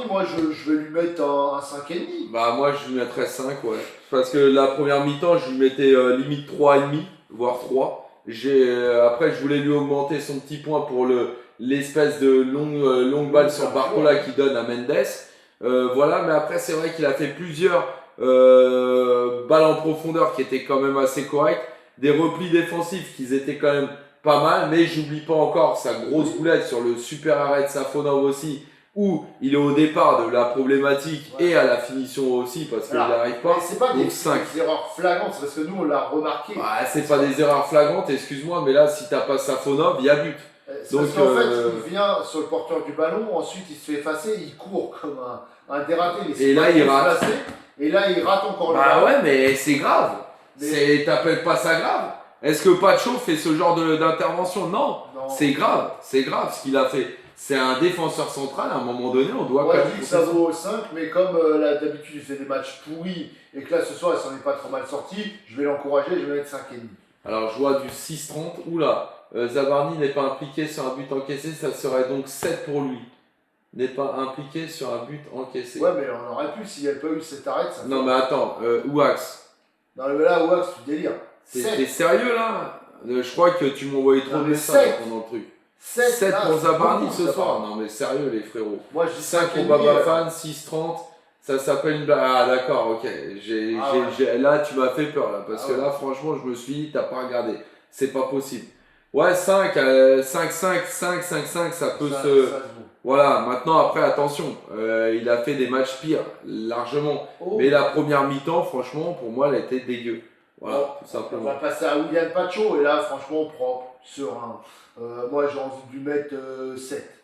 moi je vais lui mettre un 5,5. Bah moi je lui mettrais 5, ouais. Parce que la première mi-temps, je lui mettais limite 3,5, voire 3. Après, je voulais lui augmenter son petit point pour l'espèce de longue balle sur Barcola qui donne à Mendes. Voilà, mais après c'est vrai qu'il a fait plusieurs balles en profondeur qui étaient quand même assez correctes. Des replis défensifs qui étaient quand même pas mal, mais j'oublie pas encore sa grosse boulette sur le super arrêt de Safonov aussi, où il est au départ de la problématique et à la finition aussi parce qu'il n'arrive pas. C'est pas Donc des 5. erreurs flagrantes, parce que nous on l'a remarqué. Ah, c'est pas des erreurs flagrantes, excuse-moi, mais là si t'as pas Safonov, il y a but. C'est parce qu'en fait, il vient sur le porteur du ballon, ensuite il se fait effacer, il court comme un dératé. Et là il rate. Et là il rate encore le Bah ballon. ouais, mais c'est grave. T'appelles pas ça grave? Est-ce que Pacho fait ce genre d'intervention? Non, c'est grave ce qu'il a fait. C'est un défenseur central, à un moment donné, on doit Moi quand je même. dis que ça vaut 5, mais comme d'habitude il fait des matchs pourris et que là ce soir il s'en est pas trop mal sorti, je vais l'encourager, je vais mettre 5,5. Alors je vois du 6,30, oula, Zabarni n'est pas impliqué sur un but encaissé, ça serait donc 7 pour lui. N'est pas impliqué sur un but encaissé. Ouais, mais on aurait pu s'il n'y avait pas eu cet arrêt. Ça non, mais attends, Wax. Non, mais là, Wax, tu délires. T'es sérieux là? Je crois que tu m'as envoyé trop de messages pendant le truc. 7 pour Zabarni ce soir. Non, mais sérieux, les frérots. Moi, je dis 5 pour Babafan, 6,30. Ça s'appelle une blague. Ah, d'accord, ok. Là, tu m'as fait peur là. Parce que là, franchement, je me suis dit, t'as pas regardé. C'est pas possible. Ouais, 5, 5, ça peut se. Voilà, maintenant, après, attention. Il a fait des matchs pires, largement. Mais la première mi-temps, franchement, pour moi, elle était dégueu. Voilà, tout simplement. On va passer à William Pacho. Et là, franchement, propre, serein. Moi, j'ai envie de lui mettre 7.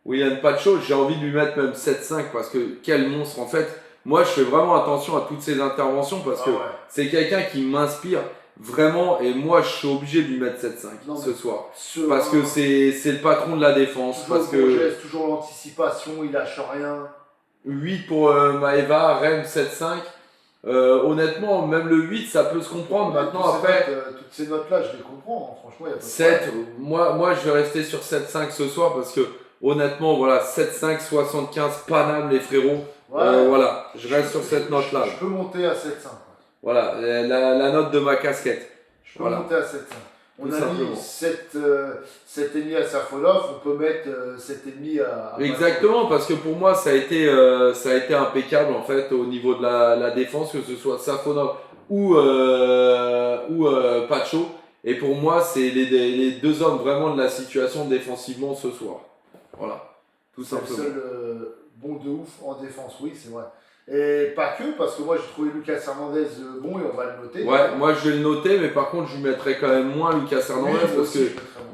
William Pacho, j'ai envie de lui mettre même 7,5 parce que quel monstre en fait. Moi, je fais vraiment attention à toutes ces interventions parce que c'est quelqu'un qui m'inspire vraiment et moi, je suis obligé de lui mettre 7,5 ce soir. Parce que c'est le patron de la défense. Toujours parce le geste, toujours l'anticipation, il lâche rien. 8 pour Maeva, Rem 7,5. Honnêtement, même le 8, ça peut se comprendre. Maintenant, après. Toutes ces notes-là, je les comprends. Hein. Franchement, il y a pas de 7, moi, je vais rester sur 7,5 ce soir parce que. Honnêtement, voilà, 7,5, 75, Paname les frérots. Voilà, je reste sur cette note-là. Je peux monter à 7,5. Voilà, la note de ma casquette. Je peux monter à 7,5. On a mis 7,5 à Safonov, on peut mettre 7,5 à exactement, parce que pour moi, ça a été impeccable en fait au niveau de la défense, que ce soit Safonov ou Pacho. Et pour moi, c'est les deux hommes vraiment de la situation défensivement ce soir. Voilà, tout simplement. C'est le seul bon de ouf en défense, oui, c'est vrai. Et pas que, parce que moi j'ai trouvé Lucas Hernandez bon et on va le noter. Ouais, moi je vais le noter, mais par contre je lui mettrais quand même moins Lucas Hernandez parce que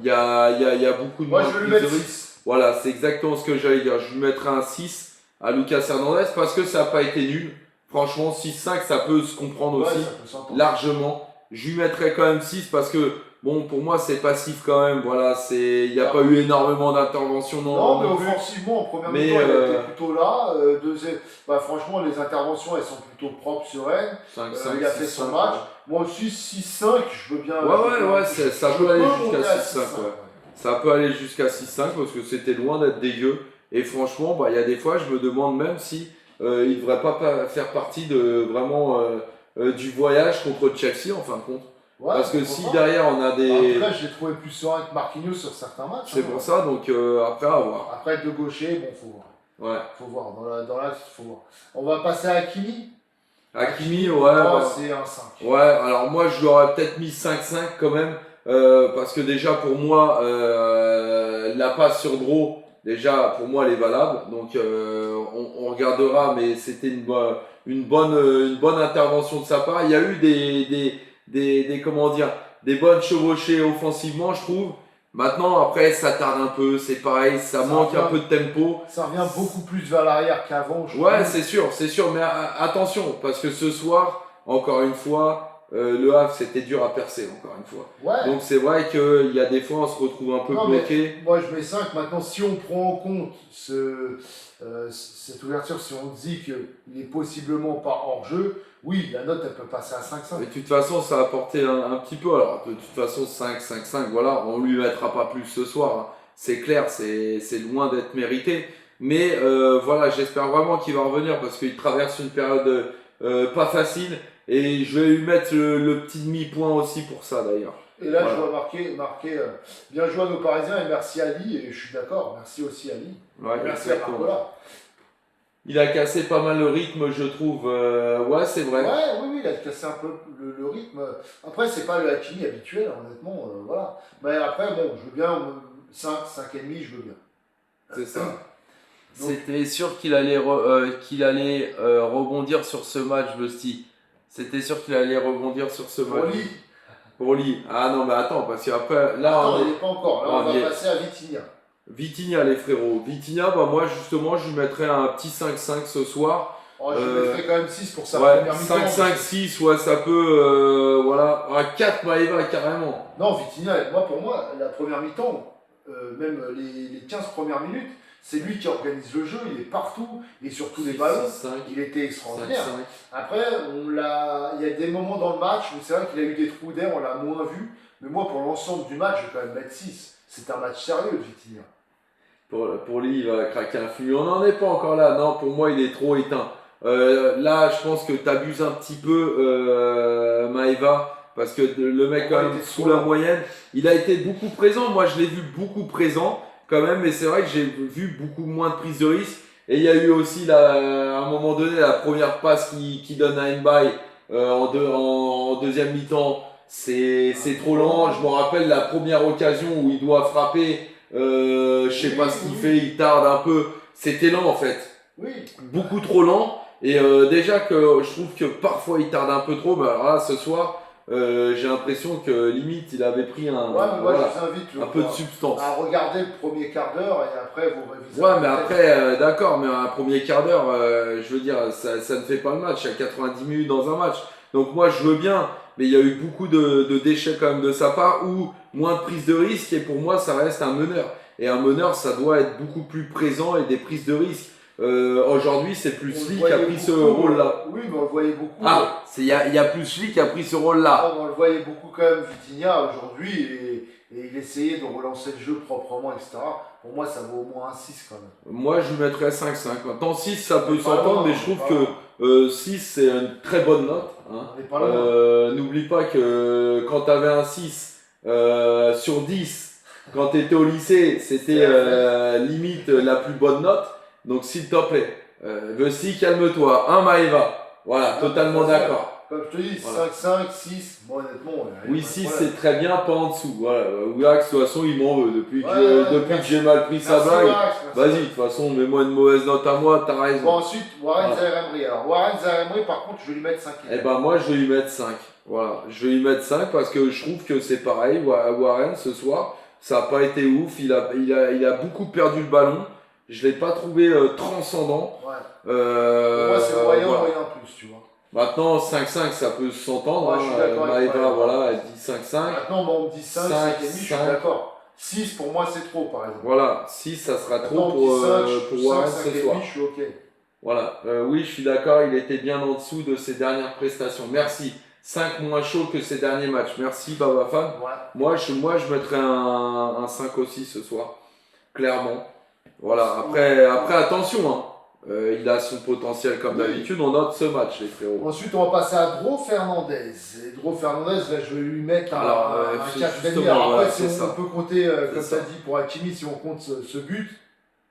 il y a beaucoup de. Moi je vais lui mettre 6. Voilà, c'est exactement ce que j'allais dire. Je lui mettrais un 6 à Lucas Hernandez parce que ça n'a pas été nul. Franchement, 6-5, ça peut se comprendre aussi, largement. Je lui mettrais quand même 6 parce que. Bon, pour moi, c'est passif quand même. Voilà, il n'y a pas eu énormément d'interventions. Non, mais offensivement, en première mi-temps, il était plutôt là. Franchement, les interventions, elles sont plutôt propres, sereines. 5, il a fait son match. Moi aussi, 6-5, je veux bien. Ouais, ça peut aller jusqu'à 6-5. Ça peut aller jusqu'à 6-5 parce que c'était loin d'être dégueu. Et franchement, il y a des fois, je me demande même si il ne devrait pas faire partie de vraiment du voyage contre Chelsea en fin de compte. Ouais, parce que si derrière on a des. En tout cas, je l'ai trouvé plus serein que Marquinhos sur certains matchs. C'est pour ça, donc après à voir. Après, de gaucher, bon, faut voir. Ouais. Faut voir. Dans l'axe, faut voir. On va passer à Hakimi. Hakimi, c'est un 5. Ouais, alors moi je lui aurais peut-être mis 5-5 quand même. Parce que déjà pour moi, la passe sur Dro, déjà pour moi elle est valable. Donc on regardera, mais c'était une bonne intervention de sa part. Il y a eu des bonnes chevauchées offensivement, je trouve. Maintenant, après, ça tarde un peu, c'est pareil, ça manque un peu de tempo. Ça revient beaucoup plus vers l'arrière qu'avant. Ouais, c'est sûr, mais attention, parce que ce soir, encore une fois, le Havre, c'était dur à percer, encore une fois. Ouais. Donc c'est vrai qu'il y a des fois, on se retrouve un peu bloqué. Moi, je mets 5. Maintenant, si on prend en compte cette ouverture, si on dit qu'il est possiblement pas hors jeu, oui, la note, elle peut passer à 5,5. Mais de toute façon, ça a apporté un petit peu. Alors, de toute façon, 5, voilà, on lui mettra pas plus ce soir, hein. C'est clair, c'est loin d'être mérité. Mais voilà, j'espère vraiment qu'il va revenir parce qu'il traverse une période pas facile. Et je vais lui mettre le petit demi-point aussi pour ça d'ailleurs. Et là, voilà. Je vois marquer bien joué à nos Parisiens et merci Ali. Et je suis d'accord, merci aussi Ali. Ouais, merci à Marcola. Il a cassé pas mal le rythme, je trouve. Ouais, c'est vrai. Ouais, oui, il a cassé un peu le rythme. Après, c'est pas le Hakimi habituel, honnêtement. Voilà. Mais après, bon, je veux bien 5, 5,5, je veux bien. C'est ça. C'était sûr qu'il allait, rebondir sur ce match, Busty. C'était sûr qu'il allait rebondir sur ce match. Pour lui. Ah non, mais attends, parce qu'après, là. Attends, il n'est pas encore. Là, on va passer à Vitinha. Vitinha, les frérots. Vitinha, bah, moi, justement, je lui mettrais un petit 5-5 ce soir. Oh, je mettrais quand même 6 pour sa ouais, première mi-temps. 5-5-6, ouais, ça peut. Voilà. À 4, Maeva, carrément. Non, Vitinha, pour moi, la première mi-temps, même les 15 premières minutes, c'est lui qui organise le jeu, il est partout, et sur tous les ballons, 5, il était extraordinaire. 5. Après, il y a des moments dans le match où c'est vrai qu'il a eu des trous d'air, on l'a moins vu, mais moi, pour l'ensemble du match, je vais quand même mettre 6. C'est un match sérieux, Vitinha. Pour lui, il va craquer un flux. On n'en est pas encore là, non, pour moi, il est trop éteint. Là, je pense que tu abuses un petit peu, Maeva. Parce que le mec, quand même, sous la moyenne, il a été beaucoup présent. Moi, je l'ai vu beaucoup présent, quand même. Mais c'est vrai que j'ai vu beaucoup moins de prise de risque. Et il y a eu aussi, à un moment donné, la première passe qui donne à Mbaye en deuxième mi-temps. C'est trop lent. Je me rappelle la première occasion où il doit frapper. Je sais pas ce qu'il fait. Il tarde un peu. C'était lent, en fait. Oui. Beaucoup trop lent. Et déjà que je trouve que parfois, il tarde un peu trop. Mais alors là, ce soir... j'ai l'impression que limite il avait pris un peu de substance. À regarder le premier quart d'heure et après vous révisez. Ouais, mais après, d'accord, mais un premier quart d'heure, je veux dire, ça ne fait pas le match. Il y a 90 minutes dans un match. Donc moi, je veux bien, mais il y a eu beaucoup de déchets quand même de sa part ou moins de prise de risque. Et pour moi, ça reste un meneur. Et un meneur, ça doit être beaucoup plus présent et des prises de risque. Aujourd'hui, c'est plus lui qui a pris ce rôle-là. Oui, mais on le voyait beaucoup. Ah, il y a plus lui qui a pris ce rôle-là. On le voyait beaucoup quand même, Vitinha, aujourd'hui, et il essayait de relancer le jeu proprement, etc. Pour moi, ça vaut au moins un 6 quand même. Moi, je lui mettrais 5-5. Maintenant, 6, ça peut s'entendre, mais je trouve que 6, c'est une très bonne note. Hein. N'oublie pas que quand tu avais un 6 sur 10, quand tu étais au lycée, c'était limite la plus bonne note. Donc s'il te plaît, Vessi, calme-toi, hein Maeva. Voilà, totalement d'accord. Comme je te dis, voilà. 5, 6, bon, honnêtement. Oui, 6 c'est très bien, pas en dessous. Voilà, Ouax, de toute façon, il m'en veut. Depuis que j'ai mal pris sa blague, vas-y, de toute façon, mets-moi une mauvaise note à moi, t'as raison. Bon, ensuite, Warren Zaïre-Emery. Alors, Warren Zaïre-Emery, par contre, je vais lui mettre 5. Eh ben, moi, je vais lui mettre 5. Voilà, je vais lui mettre 5 parce que je trouve que c'est pareil. Warren, ce soir, ça n'a pas été ouf. Il a beaucoup perdu le ballon. Je ne l'ai pas trouvé transcendant. Ouais. Pour moi, c'est moyen plus, tu vois. Maintenant, 5-5, ça peut s'entendre. Ouais, je suis d'accord. Maeva, voilà, elle dit 5-5. Maintenant, on me dit 5, 5,5, je suis d'accord. 6, pour moi, c'est trop, par exemple. Voilà, 6, ça sera trop pour Warren ce soir. Je suis OK. Voilà, oui, je suis d'accord, il était bien en dessous de ses dernières prestations. Merci. 5 moins chaud que ses derniers matchs. Merci, Baba Fan. Ouais. Moi, je mettrais un 5 aussi ce soir. Clairement. Voilà, après attention, hein. Il a son potentiel comme d'habitude, on note ce match les frérots. Ensuite on va passer à Dro Fernandez. Et Dro Fernandez, là je vais lui mettre un 4,5. Alors après si on peut compter, comme tu as dit pour Hakimi, si on compte ce but,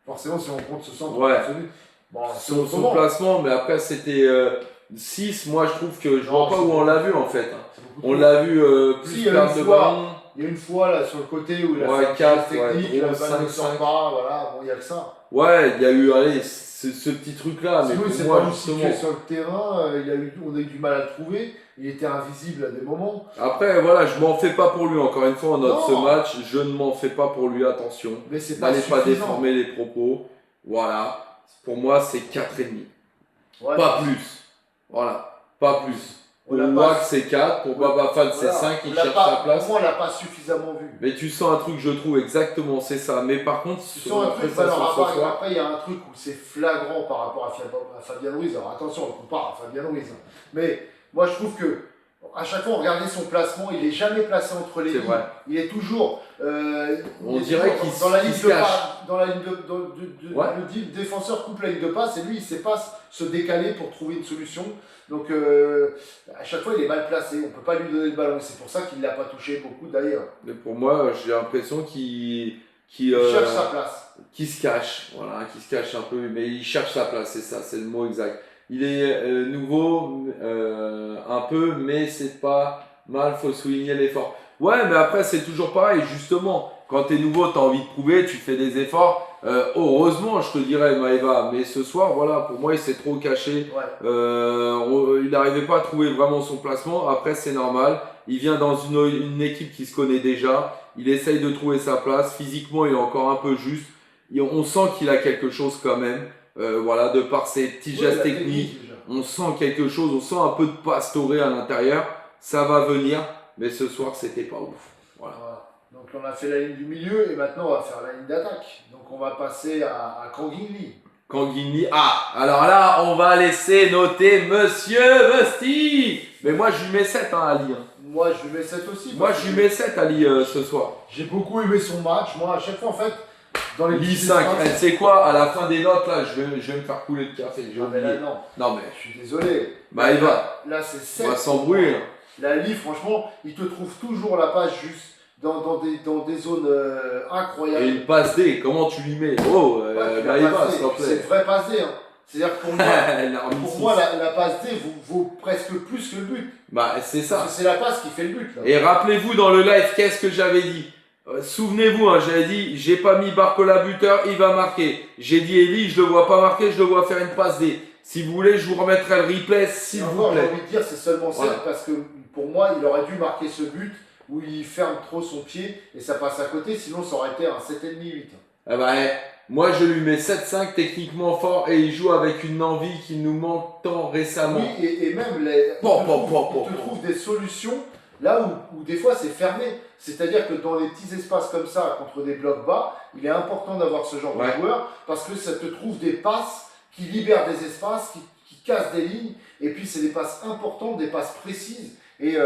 forcément si on compte ce centre, ce but, bon, son placement, mais après c'était 6, moi je trouve que je vois pas où on l'a vu en fait. On l'a vu plus perdre de ballon. Il y a une fois là sur le côté où il a fait 4 technique, la balle ne sort pas, voilà, bon il y a que ça. Ouais, il y a eu, allez, ce petit truc-là. Mais Sinon, il pour s'est moi, pas justement. situé sur le terrain, on a eu du mal à le trouver, il était invisible à des moments. Après, voilà, je m'en fais pas pour lui. Encore une fois, on note Non. ce match. Je ne m'en fais pas pour lui. Attention. Mais c'est pas N'allez pas suffisant. déformer les propos. Voilà. Pour moi, c'est 4,5. Ouais, Pas plus. Voilà. Pas plus. On Pour l'a Wack, pas- c'est 4. Pour Baba Fan, c'est voilà. 5. Il On l'a cherche pas- sa place. Pour moi, on l'a pas suffisamment vu. Mais tu sens un truc, je trouve, exactement, c'est ça. Mais par contre, Tu sur sens la un truc, prestation alors ce soir, après il y a un truc où c'est flagrant par rapport à Fabien Ruiz. Alors attention, on compare à Fabien Ruiz. Hein. Mais moi je trouve que à chaque fois on regardait son placement, il est jamais placé entre les c'est lignes. vrai. Il est toujours. On il est dirait toujours qu'il dans la qu'il ligne se de cache. passe, dans la ligne Ouais. le défenseur coupe la ligne de passe et lui il sait pas se décaler pour trouver une solution. Donc à chaque fois il est mal placé, on peut pas lui donner le ballon. C'est pour ça qu'il l'a pas touché beaucoup d'ailleurs. Mais pour moi, j'ai l'impression qu'il Il cherche sa place. qui se cache, voilà, qui se cache un peu, mais il cherche sa place, c'est ça, c'est le mot exact. Il est nouveau, un peu, mais c'est pas mal, faut souligner l'effort. Ouais, mais après, c'est toujours pareil, justement, quand t'es nouveau, t'as envie de prouver, tu fais des efforts. Heureusement, je te dirais, Maëva, mais ce soir, voilà, pour moi, il s'est trop caché. Ouais. Il n'arrivait pas à trouver vraiment son placement. Après, c'est normal. Il vient dans une équipe qui se connaît déjà. Il essaye de trouver sa place. Physiquement, il est encore un peu juste. On sent qu'il a quelque chose quand même. Voilà, de par ses petits Ouais, gestes la techniques. déjà. On sent quelque chose. On sent un peu de Pastore à l'intérieur. Ça va venir. Mais ce soir, c'était pas ouf. Voilà. Voilà. Donc on a fait la ligne du milieu et maintenant on va faire la ligne d'attaque. Donc on va passer à Kanguinli. Kanguinli. Ah, alors là, on va laisser noter Monsieur Musty. Mais moi, je lui mets 7 hein, Ali. Hein. Moi je lui mets 7 aussi. Moi, parce je lui que mets 7 Ali ce soir. j'ai beaucoup aimé son match. Moi à chaque fois en fait, dans les Lit petits 5. espaces- C'est quoi, à la fin des notes, là, je vais me faire couler de café. J'ai Ah, mais là oublié. non, Non, mais. je suis désolé. Bah, il va. Là c'est 7. On va s'embrouiller. hein. La Lee, franchement, il te trouve toujours la passe juste dans des zones incroyables. Et une passe D, comment tu lui mets? Oh, Ouais, puis bah, la il va, passe D, s'il te c'est plaît. une vraie passe D. Hein. C'est-à-dire que pour moi, la passe D vaut presque plus que le but. Bah, c'est ça. Parce que c'est la passe qui fait le but. Là. Et rappelez-vous dans le live, qu'est-ce que j'avais dit? Souvenez-vous, hein, j'avais dit, j'ai pas mis Barcola buteur, il va marquer. J'ai dit Eli, je le vois pas marquer, je le vois faire une passe D. Si vous voulez, je vous remettrai le replay, s'il Et vous encore, j'ai plaît. envie de dire, c'est seulement 7 Voilà. parce que pour moi, il aurait dû marquer ce but où il ferme trop son pied et ça passe à côté, sinon ça aurait été un 7,5-8. Eh ben, moi, je lui mets 7-5, techniquement fort, et il joue avec une envie qui nous manque tant récemment. Oui, et même, il te trouve des solutions là où des fois c'est fermé. C'est-à-dire que dans les petits espaces comme ça, contre des blocs bas, il est important d'avoir ce genre Ouais. de joueur parce que ça te trouve des passes qui libèrent des espaces, qui cassent des lignes, et puis c'est des passes importantes, des passes précises, et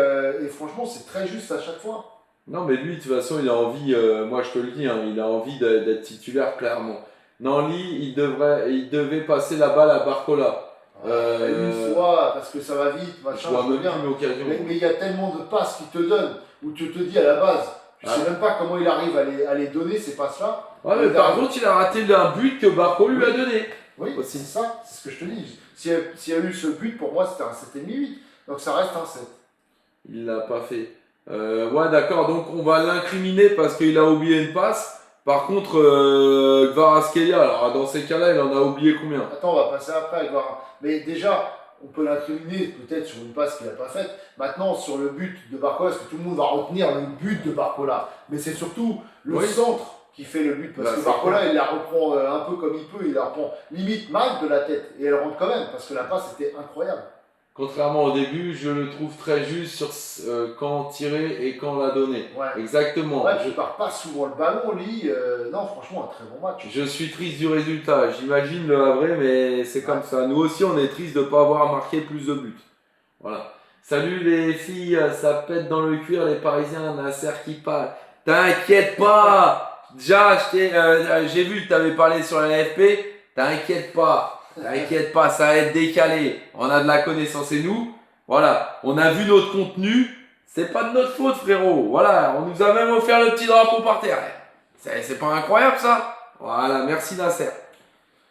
franchement c'est très juste à chaque fois. Non, mais lui, de toute façon, il a envie, moi je te le dis, hein, il a envie d'être titulaire, clairement. Nanli, il devait passer la balle à Barcola. Une fois, parce que ça va vite, Je machin, vois je veux même bien. plus l'occasion. Mais il y a tellement de passes qu'il te donne, où tu te dis à la base, je sais même pas comment il arrive à les donner ces passes-là. Ouais, mais par contre, il a raté un but que Barco lui a donné. Oui, Aussi. c'est ça, c'est ce que je te dis. S'il y a eu ce but, pour moi c'était un 7,5-8, donc ça reste un 7. Il l'a pas fait. Ouais, d'accord, donc on va l'incriminer parce qu'il a oublié une passe. Par contre, Kvaratskhelia, alors dans ces cas-là, il en a oublié combien? Attends, on va passer après avec Varane. Mais déjà, on peut l'incriminer peut-être sur une passe qu'il n'a pas faite. Maintenant, sur le but de Barcola, parce que tout le monde va retenir le but de Barcola. Mais c'est surtout le Oui. centre qui fait le but. Parce Bah, que c'est Barcola, il la reprend un peu comme il peut. Il la reprend limite mal de la tête. Et elle rentre quand même, parce que la passe était incroyable. Contrairement au début, je le trouve très juste sur quand tirer et quand la donner. Ouais. Exactement. Ouais, je pars pas souvent le ballon, lui. Non, franchement, un très bon match. Je suis triste du résultat. J'imagine le Havre, mais c'est comme ça. Nous aussi, on est triste de ne pas avoir marqué plus de buts. Voilà. Salut les filles, ça pète dans le cuir, les Parisiens, Nasser qui parle. T'inquiète pas. Déjà, j'ai vu que tu avais parlé sur la LFP. T'inquiète pas. T'inquiète pas, ça va être décalé. On a de la connaissance et nous, voilà, on a vu notre contenu. C'est pas de notre faute, frérot. Voilà, on nous a même offert le petit drapeau par terre. C'est pas incroyable ça? Voilà, merci Nasser.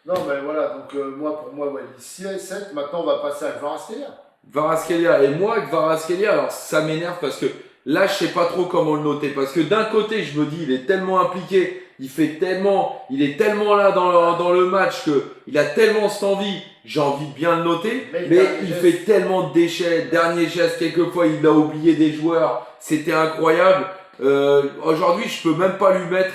Non, mais voilà, donc pour moi, ouais, 7. Maintenant, on va passer à Kvaratskhelia. Kvaratskhelia et moi, Kvaratskhelia, alors ça m'énerve parce que là, je sais pas trop comment le noter. Parce que d'un côté, je me dis, il est tellement impliqué, il est tellement là dans le match qu'il a tellement cette envie, j'ai envie de bien le noter, mais il fait tellement de déchets, dernier geste, quelquefois il a oublié des joueurs, c'était incroyable. Aujourd'hui, je peux même pas lui mettre,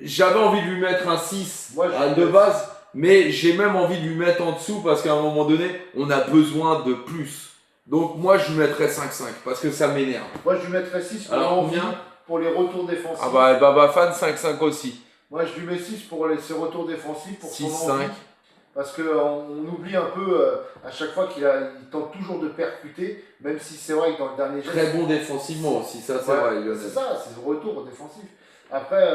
j'avais envie de lui mettre un 6 de base, mais j'ai même envie de lui mettre en dessous parce qu'à un moment donné, on a besoin de plus. Donc moi, je lui mettrais 5-5 parce que ça m'énerve. Moi, je lui mettrais 6 pour Alors, l'envie, pour les retours défensifs. Ah bah, Baba Fan 5-5 aussi. Moi, je lui mets 6 pour ses retours défensifs, pour son 6-5. envie. Parce qu'on oublie un peu à chaque fois qu'il tente toujours de percuter, même si c'est vrai que dans le dernier geste. Très bon défensivement aussi, ça c'est vrai. C'est ça, c'est le retour défensif. Après,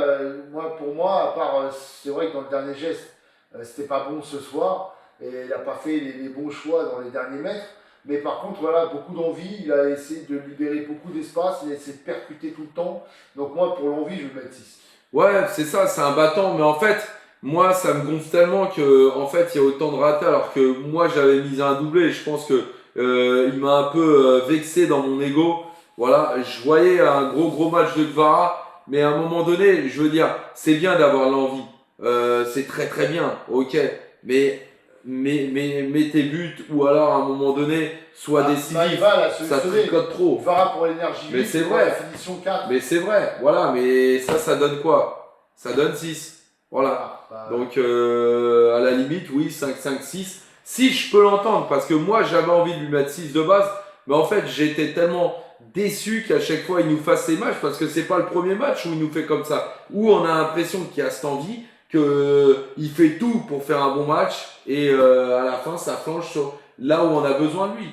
pour moi, à part, c'est vrai que dans le dernier geste, c'était pas bon ce soir, et il n'a pas fait les bons choix dans les derniers mètres. Mais par contre, voilà, beaucoup d'envie, il a essayé de libérer beaucoup d'espace, il a essayé de percuter tout le temps. Donc moi, pour l'envie, je vais mettre 6. Ouais, c'est ça, c'est un battant, mais en fait, moi, ça me gonfle tellement que, en fait, il y a autant de ratés, alors que moi, j'avais mis un doublé, et je pense que il m'a un peu vexé dans mon ego. Voilà, je voyais un gros match de Kvara, mais à un moment donné, je veux dire, c'est bien d'avoir l'envie, c'est très bien, ok, mais tes buts, ou alors à un moment donné, sois décisif, ça tricote trop. Kvara pour l'énergie, mais c'est vrai, la finition 4. Mais c'est vrai, voilà, mais ça donne quoi? Ça donne 6. Voilà. Donc, à la limite, oui, 5, 5, 6. Si je peux l'entendre, parce que moi, j'avais envie de lui mettre 6 de base, mais en fait, j'étais tellement déçu qu'à chaque fois, il nous fasse ces matchs, parce que c'est pas le premier match où il nous fait comme ça, où on a l'impression qu'il a cette envie, qu'il fait tout pour faire un bon match, et à la fin, ça flanche sur là où on a besoin de lui.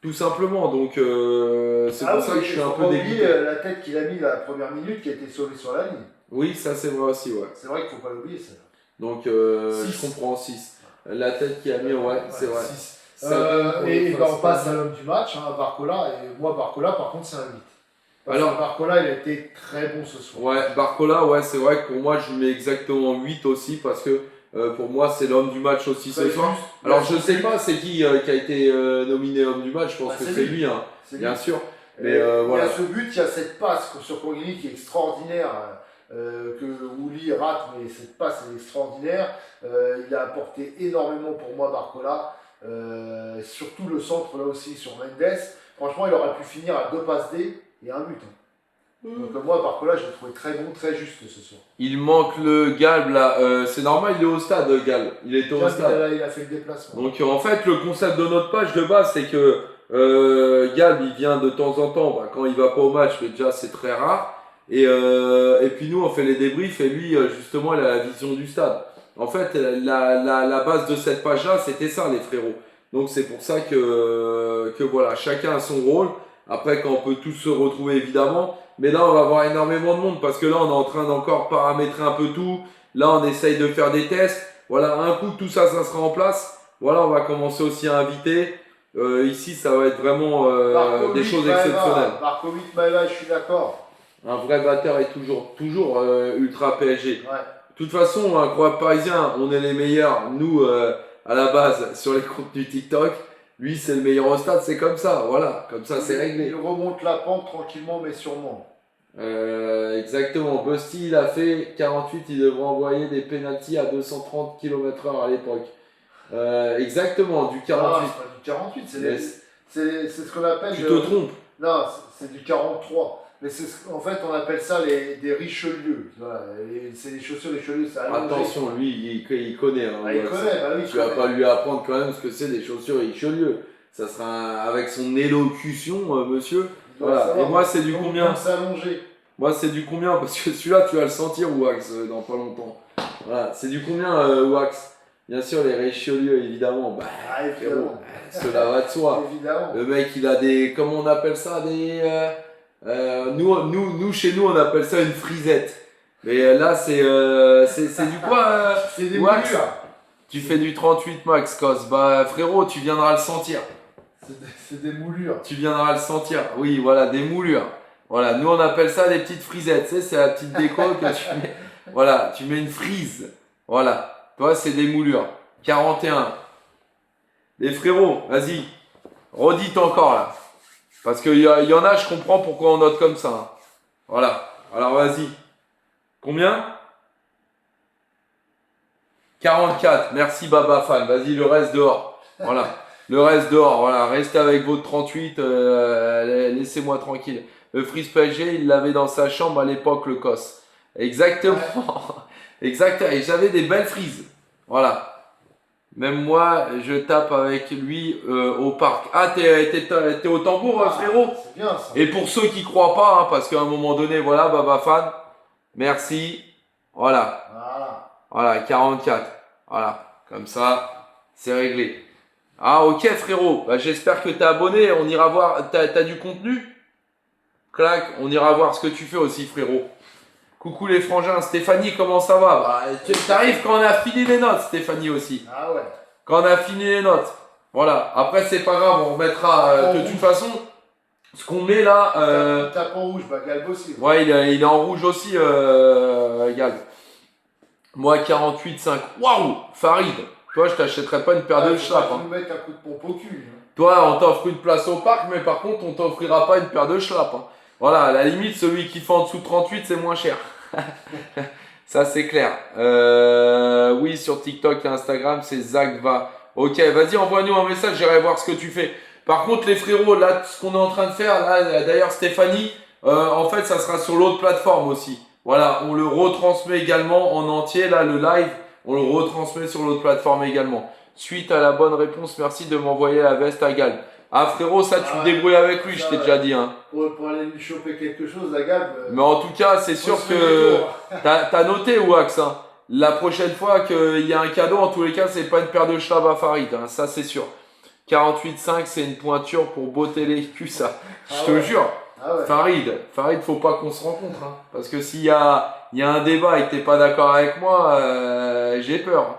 Tout simplement, donc c'est pour ça que je suis un peu dégoûté. La tête qu'il a mis la première minute qui a été sauvée sur la ligne. Oui, ça c'est vrai aussi, ouais. C'est vrai qu'il ne faut pas l'oublier, ça. Donc, je comprends 6. La tête qu'il a mis, ouais, c'est vrai. 6. On passe à l'homme du match, Barcola. Et moi, Barcola, par contre, c'est un 8. Alors, Barcola, il a été très bon ce soir. Ouais, Barcola, ouais, c'est vrai que pour moi, je lui mets exactement 8 aussi, parce que pour moi, c'est l'homme du match aussi ce soir. Alors, je sais pas c'est qui a été nominé homme du match, je pense que c'est lui, hein, bien sûr. Mais voilà. Il y a ce but, il y a cette passe sur Kongini qui est extraordinaire. Que Wouli rate, mais cette passe est extraordinaire. Il a apporté énormément pour moi, Barcola. Surtout le centre là aussi sur Mendes. Franchement, il aurait pu finir à 2 passes D et un but. Donc moi, Barcola, je l'ai trouvé très bon, très juste ce soir. Il manque le Galb là. C'est normal, il est au stade, Galb. Il était au stade. Il a fait le déplacement. Donc en fait, le concept de notre page de base, c'est que Galb, il vient de temps en temps. Quand il va pas au match, mais déjà c'est très rare. Et puis nous, on fait les débriefs et lui, justement, il a la vision du stade. En fait, la base de cette page-là, c'était ça, les frérots. Donc c'est pour ça que voilà, chacun a son rôle. Après, quand on peut tous se retrouver, évidemment. Mais là, on va avoir énormément de monde parce que là, on est en train d'encore paramétrer un peu tout. Là, on essaye de faire des tests. Voilà, un coup, tout ça, ça sera en place. Voilà, on va commencer aussi à inviter. Ici, ça va être vraiment des choses exceptionnelles. Barkovic, Maeva, je suis d'accord. Un vrai batteur est toujours ultra PSG. Ouais. De toute façon, un Incroyable Parisien, on est les meilleurs, nous, à la base, sur les contenus TikTok. Lui, c'est le meilleur au stade, c'est comme ça, voilà, comme ça, c'est réglé. Il remonte la pente tranquillement, mais sûrement. Exactement. Busty, il a fait 48, il devrait envoyer des pénaltys à 230 km/h à l'époque. Exactement, du 48. Non, c'est pas du 48, c'est ce qu'on appelle... Tu te trompes. Non, c'est du 43. Mais en fait, on appelle ça des Richelieu. Voilà. C'est les chaussures Richelieu, ça allonge. Attention, lui, il connaît. Hein, il connaît, bah oui. Tu vas pas lui apprendre quand même ce que c'est des chaussures Richelieu. Ça sera avec son élocution, monsieur. Voilà. Et moi, c'est du combien? Moi, c'est du combien? Parce que celui-là, tu vas le sentir, Wax, dans pas longtemps. Voilà. C'est du combien, Wax? Bien sûr, les Richelieu, évidemment. Bah, évidemment. Cela va de soi. Évidemment. Le mec, il a des. Comment on appelle ça? Nous, chez nous, on appelle ça une frisette. Mais là, c'est du quoi? C'est des Wax, moulures. tu fais du 38 max, Cos. Bah, frérot, tu viendras le sentir. C'est des moulures. Tu viendras le sentir. Oui, voilà, des moulures. Voilà, nous, on appelle ça des petites frisettes. Tu sais, c'est la petite déco que tu mets. Voilà, tu mets une frise. Voilà. Toi, c'est des moulures. 41. Les frérots, vas-y. Redite encore, là. Parce qu'il y en a, je comprends pourquoi on note comme ça. Hein. Voilà. Alors, vas-y. Combien? 44, merci Baba Fan. Vas-y, le reste dehors. Voilà. Le reste dehors, voilà. Restez avec votre 38, laissez-moi tranquille. Le Freeze PSG, il l'avait dans sa chambre à l'époque, le COS. Exactement. Exactement. Et j'avais des belles frises. Voilà. Même moi, je tape avec lui au parc. Ah, t'es au tambour, frérot? C'est bien ça. Et pour ceux qui croient pas, hein, parce qu'à un moment donné, voilà, Baba Fan, merci. Voilà. Voilà. Voilà, 44. Voilà. Comme ça, c'est réglé. Ah, ok, frérot. Bah, j'espère que t'es abonné. On ira voir. T'as du contenu? Clac, on ira voir ce que tu fais aussi, frérot. Coucou les frangins. Stéphanie, comment ça va? Bah, t'arrives quand on a fini les notes, Stéphanie aussi. Ah ouais. Quand on a fini les notes. Voilà. Après, c'est pas grave, on remettra. De toute façon, ce qu'on met là. Il tape en rouge, bah Galb aussi. Ouais, il est en rouge aussi, Gal. Moi, 48,5. Waouh, Farid. Toi, je t'achèterais pas une paire de schlapp. Tu Hein. nous mettre un coup de pompe au cul. Hein. Toi, on t'offre une place au parc, mais par contre, on t'offrira pas une paire de schlapp. Hein. Voilà, à la limite, celui qui fait en dessous de 38, c'est moins cher. Ça, c'est clair. Oui, sur TikTok et Instagram, c'est Zach Va. Ok, vas-y, envoie-nous un message, j'irai voir ce que tu fais. Par contre, les frérots, là, ce qu'on est en train de faire, là, d'ailleurs, Stéphanie, en fait, ça sera sur l'autre plateforme aussi. Voilà, on le retransmet également en entier, là, le live, on le retransmet sur l'autre plateforme également. Suite à la bonne réponse, merci de m'envoyer la veste à Galb. Ah frérot, ça tu te débrouilles avec lui, je t'ai déjà dit. Hein. Pour aller lui choper quelque chose, la Galb. Mais en tout cas, c'est sûr que t'as noté, Wax. Hein. La prochaine fois qu'il y a un cadeau, en tous les cas, c'est pas une paire de schlapp à Farid. Hein. Ça, c'est sûr. 48,5, c'est une pointure pour botter les culs, ça. Je te jure. Ah ouais. Farid, faut pas qu'on se rencontre. Hein. Parce que s'il y a un débat et que t'es pas d'accord avec moi, j'ai peur.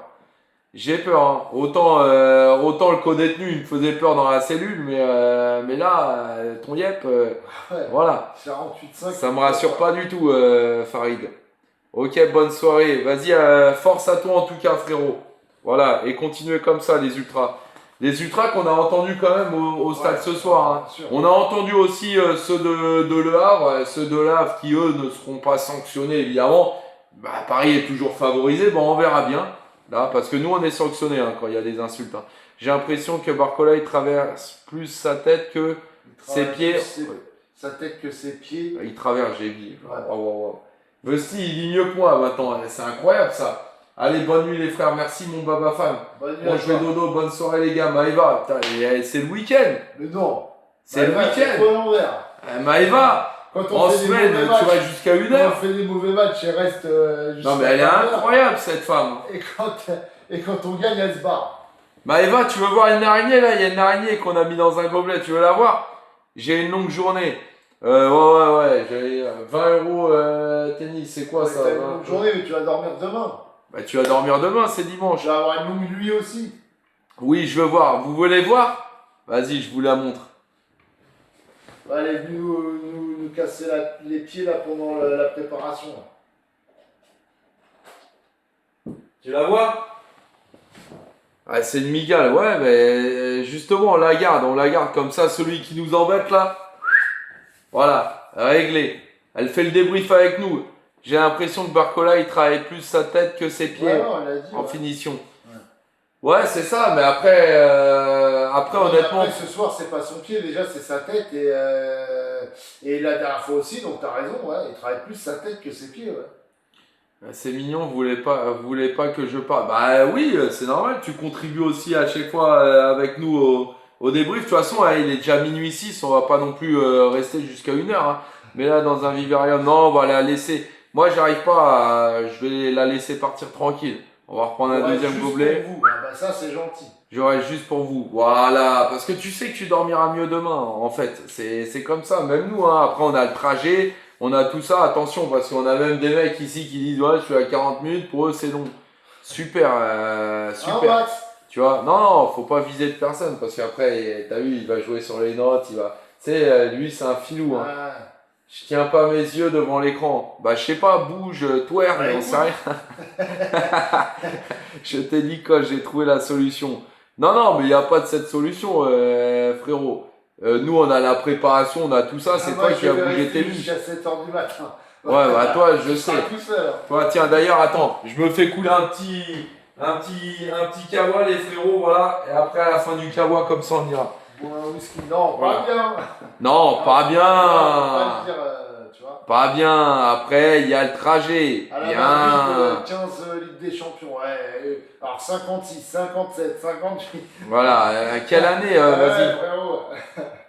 J'ai peur, hein. Autant le co-détenu il me faisait peur dans la cellule, mais là, ton yep, Ouais. voilà. 48,5. Ça me rassure pas du tout, Farid. Ok, bonne soirée. Vas-y, force à toi en tout cas, frérot. Voilà, et continuez comme ça, les ultras. Les ultras qu'on a entendus quand même au stade ce soir. Hein. On a entendu aussi ceux de Le Havre, ceux de Le Havre qui, eux, ne seront pas sanctionnés, évidemment. Bah, Paris est toujours favorisé, bon, on verra bien. Là, parce que nous, on est sanctionnés hein, quand il y a des insultes. Hein. J'ai l'impression que Barcola, il traverse plus sa tête que ses pieds. Sa tête que ses pieds. Il traverse, j'ai dit. Ouais. Wow. Vesty, il lit mieux que moi maintenant. C'est incroyable ça. Allez, bonne nuit les frères. Merci mon Baba Fan. Bonne nuit. Bon, je vais dodo. Bonne soirée les gars. Maëva, c'est le week-end. Mais non. C'est le week-end. Maëva. En semaine, tu vas jusqu'à 1h. Quand on fait des mauvais matchs, elle reste. Non, mais elle est incroyable cette femme. Et quand on gagne, elle se barre. Maëva, tu veux voir une araignée là? Il y a une araignée qu'on a mis dans un gobelet. Tu veux la voir? J'ai une longue journée. Ouais. J'ai 20 € tennis. C'est quoi ça? T'as une longue journée, mais tu vas dormir demain. Bah, tu vas dormir demain, c'est dimanche. Je vais avoir une longue nuit aussi. Oui, je veux voir. Vous voulez voir? Vas-y, je vous la montre. Elle est venue nous casser les pieds là pendant la préparation. Tu la vois? Ah, c'est une migale, ouais, mais justement, on la garde comme ça, celui qui nous embête là. Voilà, réglé. Elle fait le débrief avec nous. J'ai l'impression que Barcola, il travaille plus sa tête que ses pieds Non, elle a dit, en finition. Ouais, c'est ça, mais après, honnêtement. Après, ce soir, c'est pas son pied, déjà, c'est sa tête. Et la dernière fois aussi, donc t'as raison, ouais, il travaille plus sa tête que ses pieds, ouais. C'est mignon, vous voulez pas que je parle. Bah oui, c'est normal, tu contribues aussi à chaque fois avec nous au débrief. De toute façon, il est déjà minuit 6, on va pas non plus rester jusqu'à 1h. Hein. Mais là, dans un vivarium, non, on va la laisser. Moi, j'arrive pas je vais la laisser partir tranquille. On va reprendre un deuxième gobelet. Pour vous. Ah bah ça, c'est gentil. J'aurai juste pour vous. Voilà, parce que tu sais que tu dormiras mieux demain, en fait. C'est comme ça, même nous. Hein. Après, on a le trajet. On a tout ça, attention, parce qu'on a même des mecs ici qui disent ouais, je suis à 40 minutes, pour eux c'est long. Super. Tu vois, non, faut pas viser de personne, parce qu'après, t'as vu, il va jouer sur les notes, il va. Tu sais, lui c'est un filou. Hein. Je tiens pas mes yeux devant l'écran. Bah, je sais pas, bouge, twerk, j'en sais rien. Je t'ai dit quand j'ai trouvé la solution. Non, mais il n'y a pas de cette solution, frérot. Nous, on a la préparation, on a tout ça, c'est toi qui as bougé tes vies. Jusqu'à 7h du matin. Ouais, bah toi, je sais. Tout seul. Toi, tiens, d'ailleurs, attends, je me fais couler Un petit kawa, les frérots, voilà. Et après, à la fin du kawa, comme ça, on ira. Bon, un whisky, non, Voilà. pas bien. Non, pas bien. Pas le dire, tu vois. Pas bien. Après, il y a le trajet. À la Bien. Madrid, 15 Ligue des Champions. Ouais. Alors 56, 57, 58. Voilà. Quelle année, vas-y. Frérot.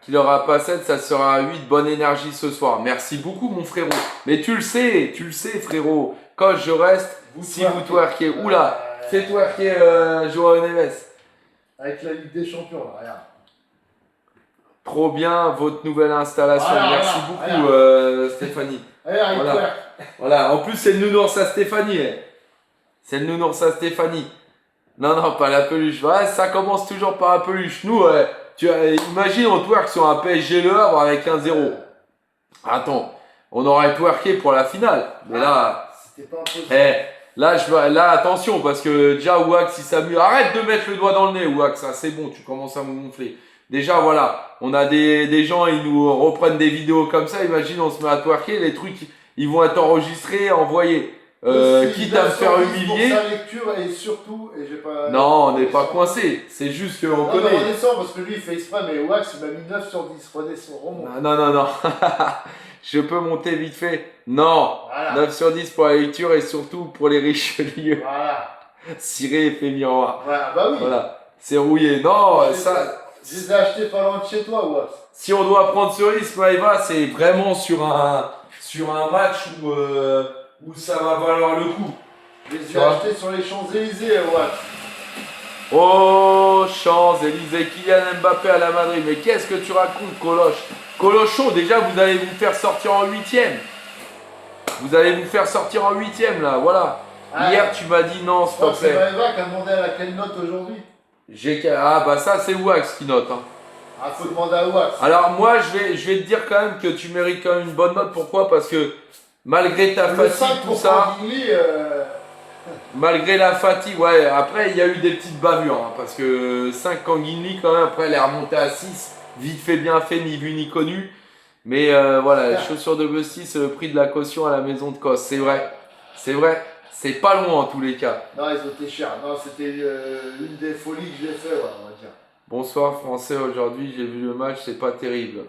Qu'il aura pas 7, ça sera 8. Bonne énergie ce soir. Merci beaucoup, mon frérot. Mais tu le sais, frérot. Quand je reste, si vous twerkez. Oula, fais twerker Joao Neves. Avec la Ligue des Champions, là, regarde. Trop bien votre nouvelle installation. Voilà, Merci voilà, beaucoup, Stéphanie. Regarde, il Voilà. twerk. Voilà. En plus, c'est le nounours à Stéphanie. C'est le nounours à Stéphanie. Non, pas la peluche. Ouais, ça commence toujours par la peluche. Nous, imagine, on twerk sur un PSG Le Havre avec 1-0. Attends, on aurait twerké pour la finale. Mais là, C'était pas impossible. là, attention, parce que déjà, Wax, il s'amuse. Arrête de mettre le doigt dans le nez, Wax. Ça, c'est bon, tu commences à me gonfler. Déjà, voilà, on a des gens, ils nous reprennent des vidéos comme ça. Imagine, on se met à twerker. Les trucs, ils vont être enregistrés, envoyés. Quitte à me faire humilier. Pour sa lecture et surtout, et j'ai pas. Non, on n'est pas coincé. C'est juste qu'on Non, mais connaît. redescend parce que lui il fait exprès, mais Wax il m'a mis 9 sur 10. Redescend, remonte. Non. Je peux monter vite fait. Non. Voilà. 9 sur 10 pour la lecture et surtout pour les richelieu. Voilà. Ciré et fait miroir. Voilà, bah oui. Voilà. C'est rouillé. Non, Je ça. Je les ai achetés pas loin de chez toi, Wax. Si on doit prendre ce risque, Maëva, c'est vraiment sur un match où ça va valoir le coup. Je les Tu ai vois. achetés sur les Champs-Élysées, Wax. Oh, Champs-Élysées, Kylian Mbappé à la Madrid. Mais qu'est-ce que tu racontes, Coloche? Colochon, déjà, vous allez vous faire sortir en 8ème. Vous allez vous faire sortir en 8ème, là, voilà. Ah, Hier, tu m'as dit non, Je s'il crois te que c'est plaît. Maëva qui a demandé à laquelle note aujourd'hui. Ah, bah ça, c'est Wax qui note. Hein. Ah, faut demander à Wax. Alors, moi, je vais te dire quand même que tu mérites quand même une bonne note. Pourquoi? Parce que malgré ta Le fatigue, 5 tout pour ça, Canguigny, malgré la fatigue, ouais, après, il y a eu des petites bavures. Hein, parce que 5 Kanguinli, quand même, après, elle est remontée à 6. Vite fait, bien fait, ni vu ni connu. Mais voilà, les chaussures de Busty, c'est le prix de la caution à la maison de Cos. C'est vrai. C'est vrai. C'est pas loin en tous les cas. Non, ils ont été chers. Non, c'était l'une des folies que j'ai fait, ouais, on va dire. Bonsoir Français, aujourd'hui j'ai vu le match, c'est pas terrible.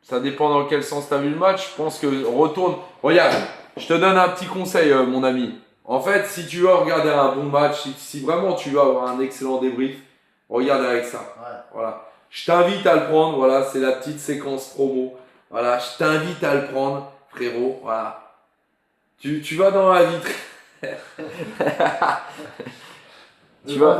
Ça dépend dans quel sens tu as vu le match. Je pense que retourne. Regarde, je te donne un petit conseil, mon ami. En fait, si tu veux regarder un bon match, si vraiment tu veux avoir un excellent débrief, regarde avec ça. Ouais. Voilà. Je t'invite à le prendre. Voilà, c'est la petite séquence promo. Voilà, je t'invite à le prendre, frérot. Voilà. Tu vas dans la vitrine. Tu vas,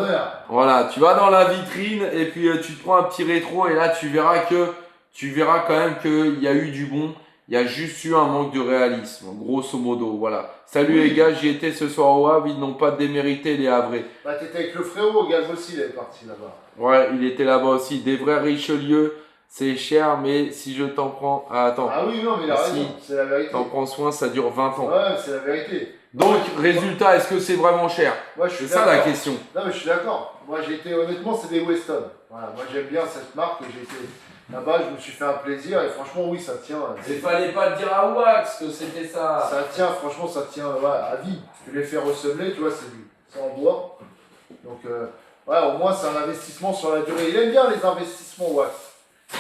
voilà, tu vas dans la vitrine et puis tu te prends un petit rétro et là tu verras quand même qu'il y a eu du bon. Il y a juste eu un manque de réalisme, grosso modo. Voilà. Salut Oui. les gars, j'y étais ce soir au Havre, ils n'ont pas démérité les Havrais. Bah, t'étais avec le frérot, Gaz aussi, il est parti là-bas. Ouais, il était là-bas aussi. Des vrais Richelieu, c'est cher, mais si je t'en prends. Ah, attends, Ah oui, non, mais il a Si. raison, c'est la vérité. t'en prends soin, ça dure 20 ans. Ouais, c'est la vérité. Donc, résultat, est-ce que c'est vraiment cher? Moi, je suis C'est ça la d'accord. question. Non, mais je suis d'accord. Moi, j'ai été, honnêtement, c'est des Weston. Voilà, moi, j'aime bien cette marque. J'ai été là-bas, je me suis fait un plaisir et franchement, oui, ça tient. Il fallait pas le dire à Wax que c'était ça. Ça tient, franchement, ça tient ouais, à vie. Tu les fais ressemeler, tu vois, c'est en bois. Donc, ouais, au moins, c'est un investissement sur la durée. Il aime bien les investissements, Wax.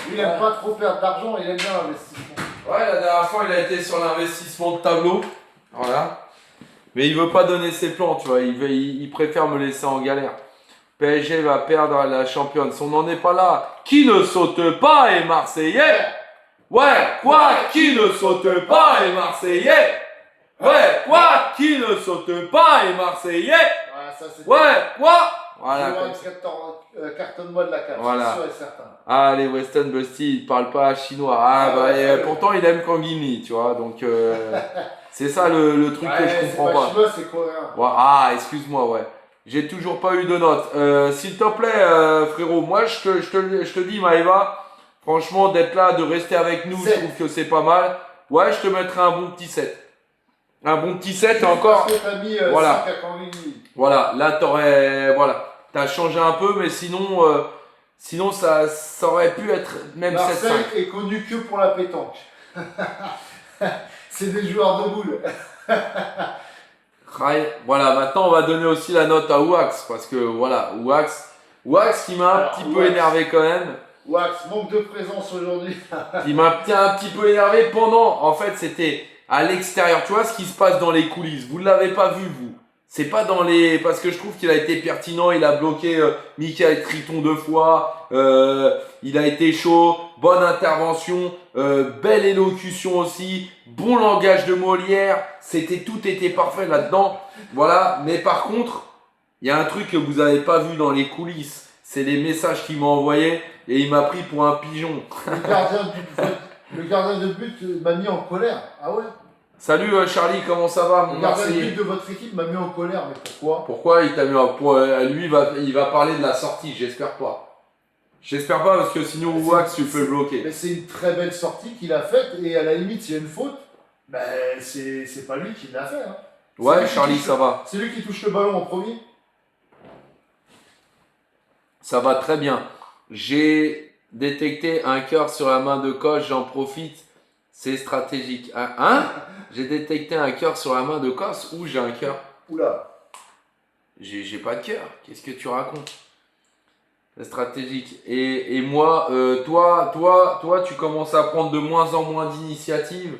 Lui, il aime pas trop perdre d'argent, il aime bien l'investissement. Ouais, la dernière fois, il a été sur l'investissement de tableau. Voilà. Mais il veut pas donner ses plans, tu vois. Il préfère me laisser en galère. PSG va perdre la championne. On n'en est pas là. Qui ne saute pas est Marseillais. Ouais, quoi? Qui ne saute pas est Marseillais. Ouais, quoi? Qui ne saute pas est Marseillais. Ouais, ça, c'est. Ouais, quoi? Voilà. Johan, Comme ça. cartonne-moi de la cage, Voilà. c'est sûr et certain. Ah, les Weston Busty, il parle pas chinois. Ah, bah, et, pourtant, il aime Kanguini, tu vois. Donc, c'est ça le truc que je comprends pas. Chinois, c'est coréen. Ouais, ah, excuse-moi, ouais. J'ai toujours pas eu de note. S'il te plaît, frérot, moi, je te dis, Maëva, franchement, d'être là, de rester avec nous, je 7. trouve que c'est pas mal. Ouais, je te mettrai un bon petit 7. Un bon petit 7 et encore. Parce que t'as mis Voilà. 5 à Kanguini. Voilà, là, t'as changé un peu, mais sinon, ça aurait pu être même 7-5. Marseille est connu que pour la pétanque. C'est des joueurs de boules. Voilà, maintenant on va donner aussi la note à Wax parce que voilà, Wax qui m'a un Alors, petit peu Wax. énervé quand même. Wax, manque de présence aujourd'hui. Qui m'a un petit peu énervé pendant. En fait, c'était à l'extérieur. Tu vois ce qui se passe dans les coulisses. Vous ne l'avez pas vu, vous. C'est pas dans les. Parce que je trouve qu'il a été pertinent. Il a bloqué Michael Triton 2 fois. Il a été chaud. Bonne intervention. Belle élocution aussi. Bon langage de Molière. Tout était parfait là-dedans. Voilà. Mais par contre, il y a un truc que vous n'avez pas vu dans les coulisses. C'est les messages qu'il m'a envoyés. Et il m'a pris pour un pigeon. Le gardien de but m'a mis en colère. Ah ouais? Salut Charlie, comment ça va mon Le gardien de Marseillais? but de votre équipe m'a mis en colère, mais pourquoi? Pourquoi il t'a mis en lui, il va parler de la sortie, j'espère pas. J'espère pas parce que sinon Wax, tu peux le bloquer. Mais c'est une très belle sortie qu'il a faite et à la limite, s'il y a une faute, ben, c'est pas lui qui l'a fait. Hein. Ouais, lui qui Charlie, touche ça va. C'est lui qui touche le ballon en premier. Ça va très bien. J'ai détecté un cœur sur la main de Koch, j'en profite. C'est stratégique. Hein? J'ai détecté un cœur sur la main de Koch. Où j'ai un cœur? Oula. J'ai pas de cœur. Qu'est-ce que tu racontes? C'est stratégique. Et moi, toi, tu commences à prendre de moins en moins d'initiatives.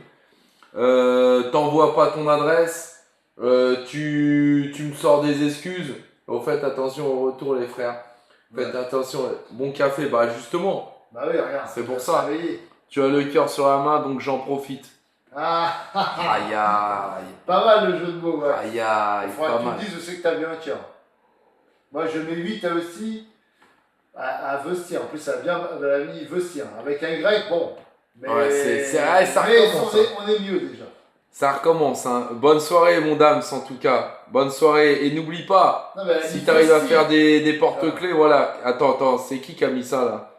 T'envoies pas ton adresse. Tu me sors des excuses. Au fait, attention au retour, les frères. Faites attention. Bon café, bah justement. Bah oui, regarde. C'est pour ça. Réveillé. Tu as le cœur sur la main, donc j'en profite. Ah, Aïe aïe. pas mal le jeu de mots, ouais. Aïe aïe. Il faudra Pas que tu mal. me dises, je sais que t'as bien un cœur. Moi, je mets 8 à aussi. À Vestir. En plus, ça vient de la vie Vestir. Avec un grec, bon. Mais, Ouais, ça mais recommence, on est mieux déjà. Ça recommence. Hein. Bonne soirée, mon dame, en tout cas. Bonne soirée. Et n'oublie pas, Non, mais elle si dit tu arrives à Vestir. faire des porte-clés, voilà. Attends, c'est qui a mis ça là?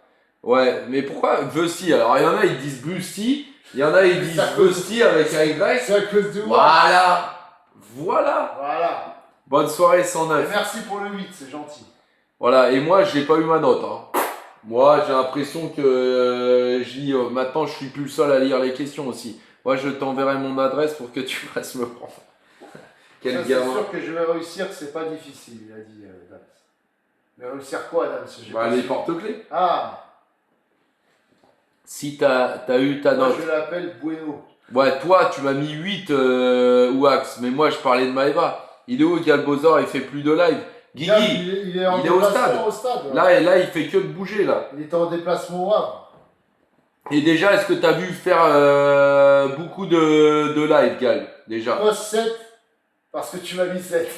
Ouais, mais pourquoi Vesti? Alors, il y en a, ils disent Busti. Il y en a, ils disent Vesti avec un Y. C'est à cause de moi. Voilà. Voilà. Bonne soirée, Et 109. merci pour le 8, c'est gentil. Voilà, et moi, je n'ai pas eu ma note. Hein. Moi, j'ai l'impression que maintenant, je suis plus le seul à lire les questions aussi. Moi, je t'enverrai mon adresse pour que tu fasses me prendre. Quel Ça, c'est gamin. sûr que je vais réussir, c'est pas difficile, il a dit Dams. Mais réussir quoi, Dams? J'ai Bah, pas les su. porte-clés. Ah, Si t'as eu ta moi note. je l'appelle Bueno. Ouais, toi, tu m'as mis 8 Wax, mais moi, je parlais de Maeva. Il est où, Galbozor? Il fait plus de live. Guigui, Il est en il est au déplacement stade. ouais. là, il fait que de bouger, là. Il était en déplacement au Havre. Et déjà, est-ce que t'as vu faire beaucoup de live, Gal? Déjà. Moi 7, parce que tu m'as mis 7.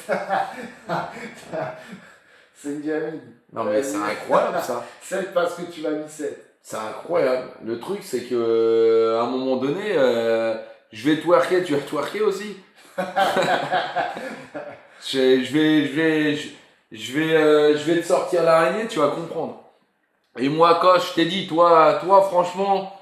C'est une gamine. Non, mais c'est incroyable, ça. 7 parce que tu m'as mis 7. C'est incroyable. Le truc, c'est que à un moment donné, je vais twerker, tu vas twerker aussi. Je vais te sortir l'araignée, tu vas comprendre. Et moi, quand je t'ai dit, toi, franchement,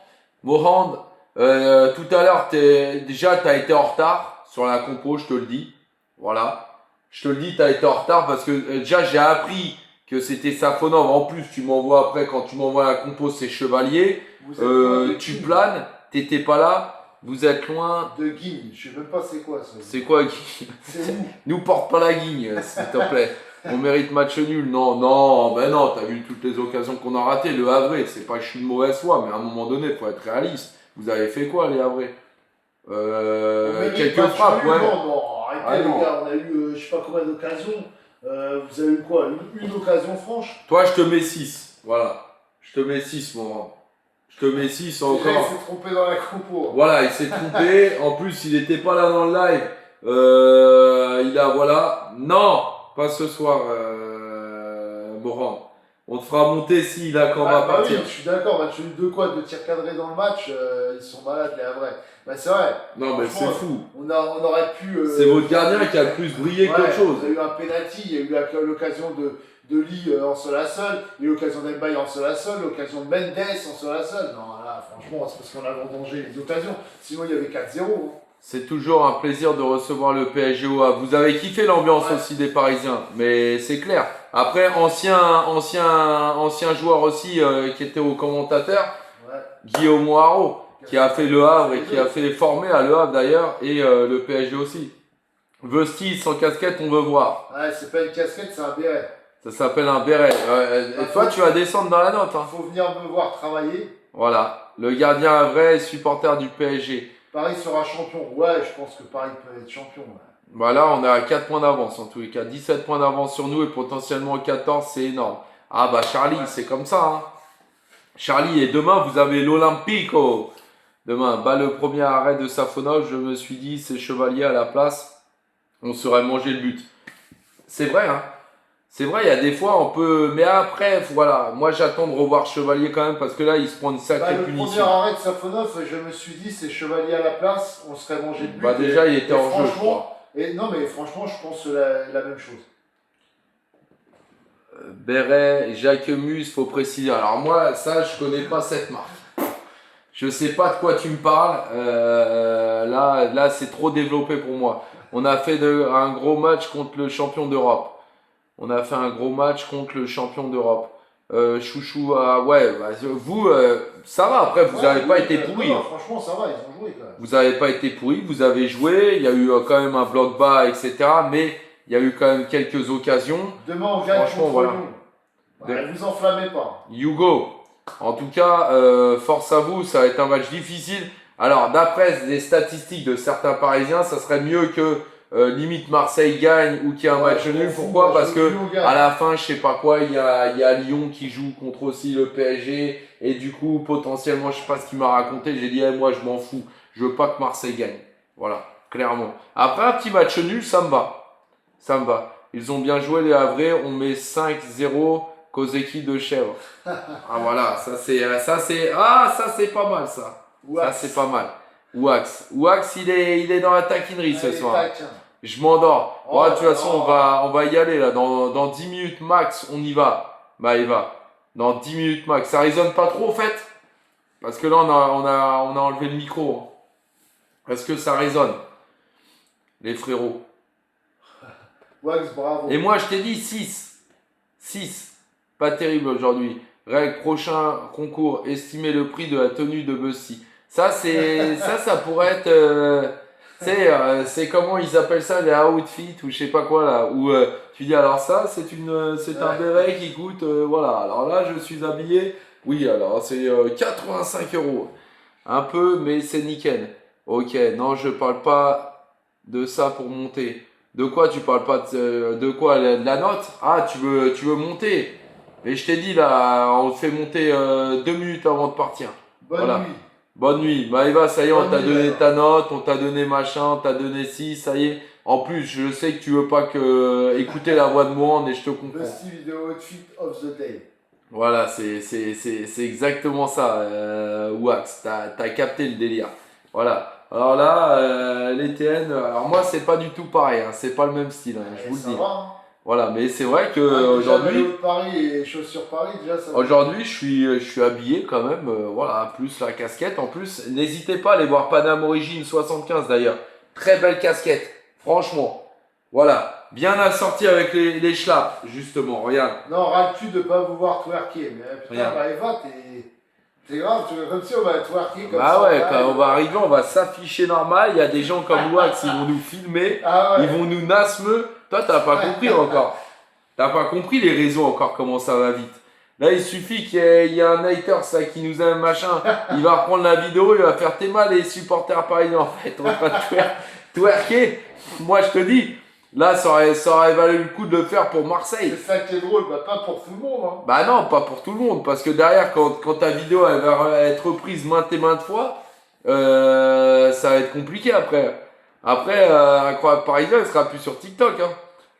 Mohand, tout à l'heure, déjà, tu as été en retard sur la compo, je te le dis. Voilà. Je te le dis, tu as été en retard parce que déjà, j'ai appris que c'était Safonov. En plus, tu m'envoies après, quand tu m'envoies la compo, c'est Chevalier. Vous êtes loin de Tu Guigne. planes, t'étais pas là. Vous êtes loin. De Guigne, je sais même pas c'est quoi ça. C'est quoi, Guy? C'est où? Nous porte pas la guigne, s'il te plaît. On mérite match nul. Non, ben non, t'as vu toutes les occasions qu'on a ratées. Le Havre, c'est pas que je suis de mauvaise foi, mais à un moment donné, faut être réaliste. Vous avez fait quoi, les Havrais? On mérite Quelques match frappes, nul, ouais. Non, arrêtez Ah, les non. gars, on a eu je sais pas combien d'occasions. Vous avez eu quoi? Une occasion franche? Toi, je te mets 6. Voilà. Je te mets 6, mon. Je te mets 6 Déjà, il encore. s'est trompé dans la compo. Voilà, il s'est trompé. En plus, il était pas là dans le live. Il a, voilà. Non, pas ce soir, Moran. On te fera monter s'il a quand on va Bah oui, partir. je suis d'accord, match nul de quoi? De tirs cadrés dans le match, ils sont malades les Havrais. Bah c'est vrai, Non, mais c'est fou. on aurait pu... C'est votre gardien qui a le plus brillé qu'autre chose. Il y a eu un penalty, il y a eu l'occasion de Lee en seul à seul, il y a eu l'occasion d'Embaye en seul à seul, l'occasion de Mendes en seul à seul. Non, là, franchement, c'est parce qu'on a vendangé les occasions. Sinon, il y avait 4-0. Hein. C'est toujours un plaisir de recevoir le PSG au Havre. Vous avez kiffé l'ambiance aussi des Parisiens, mais c'est clair. Après, ancien joueur aussi qui était au commentateur, Ouais. Guillaume Haro, qui a fait le Havre et qui a fait former à Le Havre d'ailleurs, et le PSG aussi. Vesti, sans casquette, on veut voir. Ouais, c'est pas une casquette, c'est un béret. Ça s'appelle un béret. Et toi, tu vas descendre dans la note. Hein. Faut venir me voir travailler. Voilà. Le gardien vrai supporter du PSG. Paris sera champion. Ouais, je pense que Paris peut être champion. Ouais. Bah là, on est à 4 points d'avance en tous les cas. 17 points d'avance sur nous et potentiellement 14, c'est énorme. Ah bah Charlie, c'est comme ça. Hein. Charlie, et demain, vous avez l'Olympico. Demain, bah le premier arrêt de Safonov, je me suis dit, c'est Chevalier à la place. On serait mangé le but. C'est vrai, hein. C'est vrai, il y a des fois, on peut... Mais après, voilà, moi j'attends de revoir Chevalier quand même, parce que là, il se prend une sacrée Le premier punition. arrêt de Safonov, je me suis dit, c'est Chevalier à la place, on serait mangé de but. Bah déjà, il était en jeu, je franchement, crois. non, mais franchement, je pense la même chose. Béret, Jacquemus, faut préciser. Alors moi, ça, je connais pas cette marque. Je sais pas de quoi tu me parles. Là, c'est trop développé pour moi. On a fait un gros match contre le champion d'Europe. On a fait un gros match contre le champion d'Europe. Chouchou, ouais, bah, vous, ça va. Après, vous n'avez pas été pourri. Non, franchement, ça va, ils ont joué quand même. Vous n'avez pas été pourri, vous avez joué. Il y a eu quand même un bloc bas, etc. Mais il y a eu quand même quelques occasions. Demain, on gagne Franchement, contre voilà. Lyon. Ouais, vous enflammez pas. Hugo, en tout cas, force à vous, ça va être un match difficile. Alors, d'après les statistiques de certains Parisiens, ça serait mieux que limite Marseille gagne ou qu'il y ait un match nul. Pourquoi? Parce que à la fin, je sais pas quoi, il y a Lyon qui joue contre aussi le PSG. Et du coup, potentiellement, je sais pas ce qu'il m'a raconté. J'ai dit, moi, je m'en fous. Je veux pas que Marseille gagne. Voilà, clairement. Après, un petit match nul, ça me va. Ça me va. Ils ont bien joué les Havrais. On met 5-0. Kozeki de chèvre. Ah voilà, ça c'est pas mal ça. Ça c'est pas mal. Wax, il est dans la taquinerie ce soir. Je m'endors. Oh, De toute façon, on va y aller là. Dans 10 minutes max, on y va. Bah il va. Dans 10 minutes max. Ça résonne pas trop en fait. Parce que là on a enlevé le micro. Est-ce que ça résonne? Les frérots. Wax, bravo. Et moi je t'ai dit 6. 6. Pas terrible aujourd'hui. Règle, prochain concours, estimer le prix de la tenue de Bussy. Ça pourrait être... c'est comment ils appellent ça, les outfits ou je sais pas quoi là. Où tu dis alors ça, c'est un béret qui coûte... voilà, alors là je suis habillé. Oui, alors c'est 85 €. Un peu, mais c'est nickel. Ok, non, je parle pas de ça pour monter. De quoi tu parles pas de quoi? De la note? Ah, tu veux monter? Mais je t'ai dit là, on te fait monter 2 minutes avant de partir. Bonne nuit. Bonne nuit. Bah Eva, ça y est, on Bonne t'a nuit, donné alors. ta note, on t'a donné machin, on t'a donné ci, ça y est. En plus, je sais que tu veux pas écouter la voix de Mohan et je te comprends. The style vidéo outfit of the day. Voilà, c'est exactement ça, Wax. T'as capté le délire. Voilà. Alors là, les TN, alors moi c'est pas du tout pareil, hein, c'est pas le même style, hein, je vous le Ça dis. va, hein. Voilà, mais c'est vrai que Aujourd'hui, aujourd'hui, Paris et chaussures Paris, déjà ça va. aujourd'hui je suis habillé quand même, voilà, plus la casquette. En plus, n'hésitez pas à aller voir Paname Origine 75 d'ailleurs. Très belle casquette, franchement. Voilà, bien assorti avec les schlaps, justement, regarde. Non, râles-tu de pas vous voir twerker. Mais putain, Regarde. bah Eva, t'es grave, comme si on va twerker comme Bah ça. ouais, quand on va arriver, on va s'afficher normal. Il y a des gens comme Wax, ils vont nous filmer, Ah ouais. ils vont nous nasme. Toi, t'as pas compris encore. T'as pas compris les réseaux encore, comment ça va vite. Là, il suffit qu'il y ait un hater ça, qui nous aime, machin. Il va reprendre la vidéo, il va faire t'es mal les supporters parisiens. En fait, on va pas twerker. Moi, je te dis, là, ça aurait valu le coup de le faire pour Marseille. C'est ça qui est drôle, bah pas pour tout le monde. Hein. Bah non, pas pour tout le monde, parce que derrière, quand ta vidéo elle va être reprise maintes et maintes fois, ça va être compliqué après. Après, Incroyable Parisien, elle sera plus sur TikTok. Hein.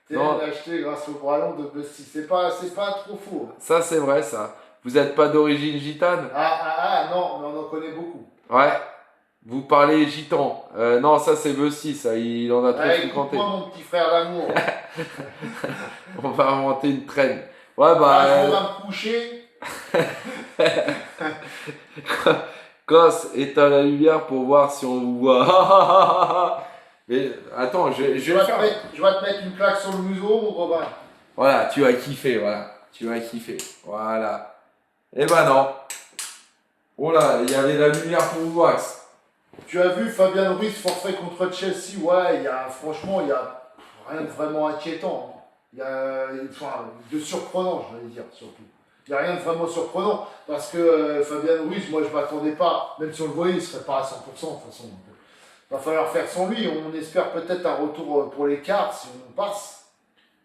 T'es Non. acheté grâce au bras de Busty. C'est pas trop faux. Ça, c'est vrai, ça. Vous n'êtes pas d'origine gitane? Non, mais on en connaît beaucoup. Ouais. Vous parlez gitan. Non, ça, c'est Bussy, ça. Il en a trop fréquenté. Écoute-moi, mon petit frère d'amour. On va inventer une traîne. Ouais, bah. On va me coucher. Cos, éteins la lumière pour voir si on vous voit. Mais attends, je vais Je vais faire. te mettre une plaque sur le museau, mon Robin. Voilà, tu vas kiffer, voilà. Tu vas kiffer. Voilà. Eh ben non. Oh là, il y avait la lumière pour Wax. Tu as vu Fabien Ruiz forfait contre Chelsea, ouais, franchement, il y a rien de vraiment inquiétant, hein. Il y a, enfin, de surprenant, je vais dire, surtout. Il n'y a rien de vraiment surprenant, parce que Fabien Ruiz, moi, je ne m'attendais pas, même si on le voyait, il ne serait pas à 100% de toute façon. Donc, il va falloir faire sans lui. On espère peut-être un retour pour les quarts, si on passe.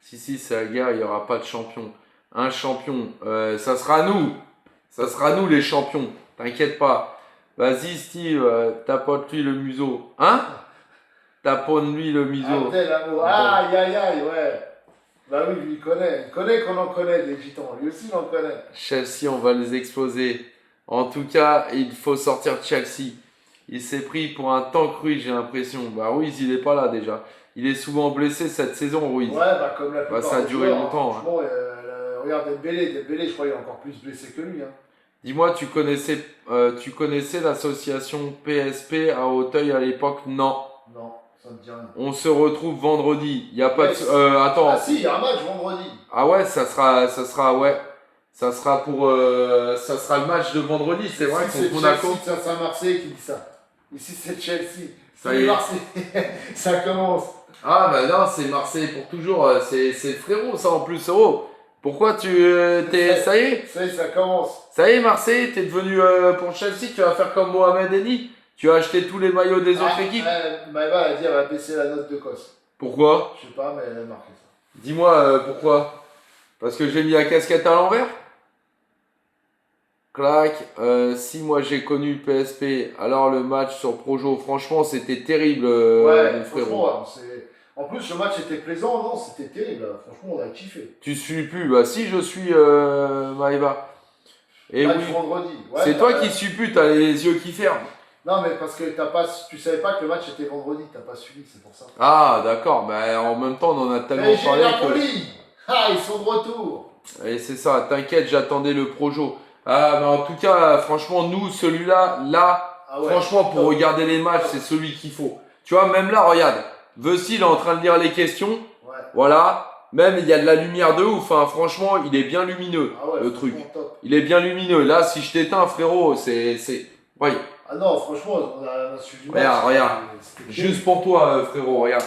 Si, c'est la guerre, il n'y aura pas de champion. Un champion, ça sera nous. Ça sera nous les champions. T'inquiète pas. Vas-y, Steve, tapote-lui le museau. Hein? Taponne-lui le museau. Abdel Amo. Aïe, aïe, aïe, ouais. Bah oui, lui, il connaît. Il connaît qu'on en connaît, des gitans. Lui aussi, il en connaît. Chelsea, on va les exploser. En tout cas, il faut sortir de Chelsea. Il s'est pris pour un tank Ruiz, j'ai l'impression. Bah Ruiz, il est pas là déjà. Il est souvent blessé cette saison, Ruiz. Ouais, bah comme la plupart ça a des duré joueurs, longtemps, hein. Franchement, regarde Dembélé, je crois qu'il est encore plus blessé que lui. Hein. Dis-moi, tu connaissais l'association PSP à Auteuil à l'époque? Non. Non, ça me dit rien. On se retrouve vendredi. Il y a pas Yes. de. Attends. Ah si, il y a un match vendredi. Ah ouais, ça sera ouais. Ça sera le match de vendredi, c'est vrai, Ici, contre Monaco. C'est Saint-Marseille qui dit ça. Ici, c'est Chelsea. Ça C'est y est. Marseille. Ça commence. Ah bah non, c'est Marseille pour toujours. C'est le frérot, ça en plus. Oh, pourquoi ça y est? Ça commence. Ça y est, Marseille, t'es devenu pour Chelsea, tu vas faire comme Mohamed Eni. Tu as acheté tous les maillots des autres équipes. Maëva a dit elle va baisser la note de Cosse. Pourquoi? Je sais pas, mais elle a marqué ça. Dis-moi pourquoi? Parce que j'ai mis la casquette à l'envers? Clac. Si moi j'ai connu le PSP, alors le match sur Projo, franchement, c'était terrible, mon frérot. Franchement, en plus, le match était plaisant, non, c'était terrible. Franchement, on a kiffé. Tu suis plus? Bah si, je suis Maëva. Et Match oui, vendredi. Ouais, c'est toi qui suis plus, t'as les yeux qui ferment. Non, mais parce que tu savais pas que le match était vendredi, t'as pas suivi, c'est pour ça. Ah, d'accord, mais en même temps, on en a tellement J'ai parlé Napoli. Ah, ils sont de retour. Et c'est ça, t'inquiète, j'attendais le Projo. Ah, mais en tout cas, franchement, nous, celui-là, Ah ouais, franchement, pour top. regarder les matchs, c'est celui qu'il faut. Tu vois, même là, regarde, Vessil est en train de lire les questions. Ouais. Voilà. Même, il y a de la lumière de ouf. Hein. Franchement, il est bien lumineux, Ah ouais, le truc. top. Il est bien lumineux. Là, si je t'éteins, frérot, c'est... Ouais. Ah non, franchement, on a suivi le match. Regarde. C'était Juste pour toi, frérot, regarde.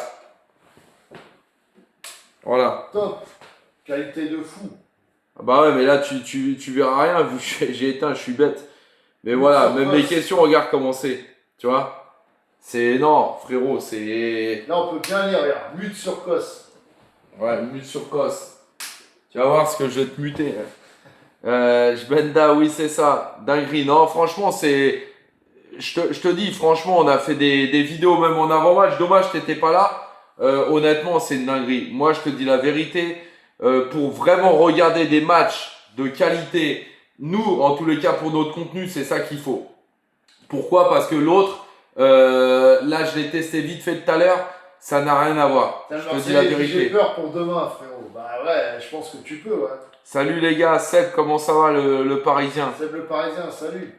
Voilà. top. Qualité de fou. Ah bah ouais, mais là, tu verras rien, vu que j'ai éteint, je suis bête. Mais voilà, même les questions, regarde comment c'est. Tu vois? C'est... Non, frérot, c'est... Là, on peut bien lire, regarde. Mute sur Cosse. Ouais, mute sur Cos. Tu vas voir ce que je vais te muter. Jbenda, oui, c'est ça. Dinguerie. Non, franchement, c'est... Je te dis, franchement, on a fait des vidéos même en avant-match. Dommage, t'étais pas là. Honnêtement, c'est une dinguerie. Moi, je te dis la vérité. Pour vraiment regarder des matchs de qualité, nous, en tous les cas, pour notre contenu, c'est ça qu'il faut. Pourquoi? Parce que l'autre, là, je l'ai testé vite fait tout à l'heure. Ça n'a rien à voir. Je te dis la vérité. J'ai peur pour demain, frérot. Bah ouais, je pense que tu peux, ouais. Salut les gars, Seb, comment ça va le Parisien? Seb le Parisien, salut.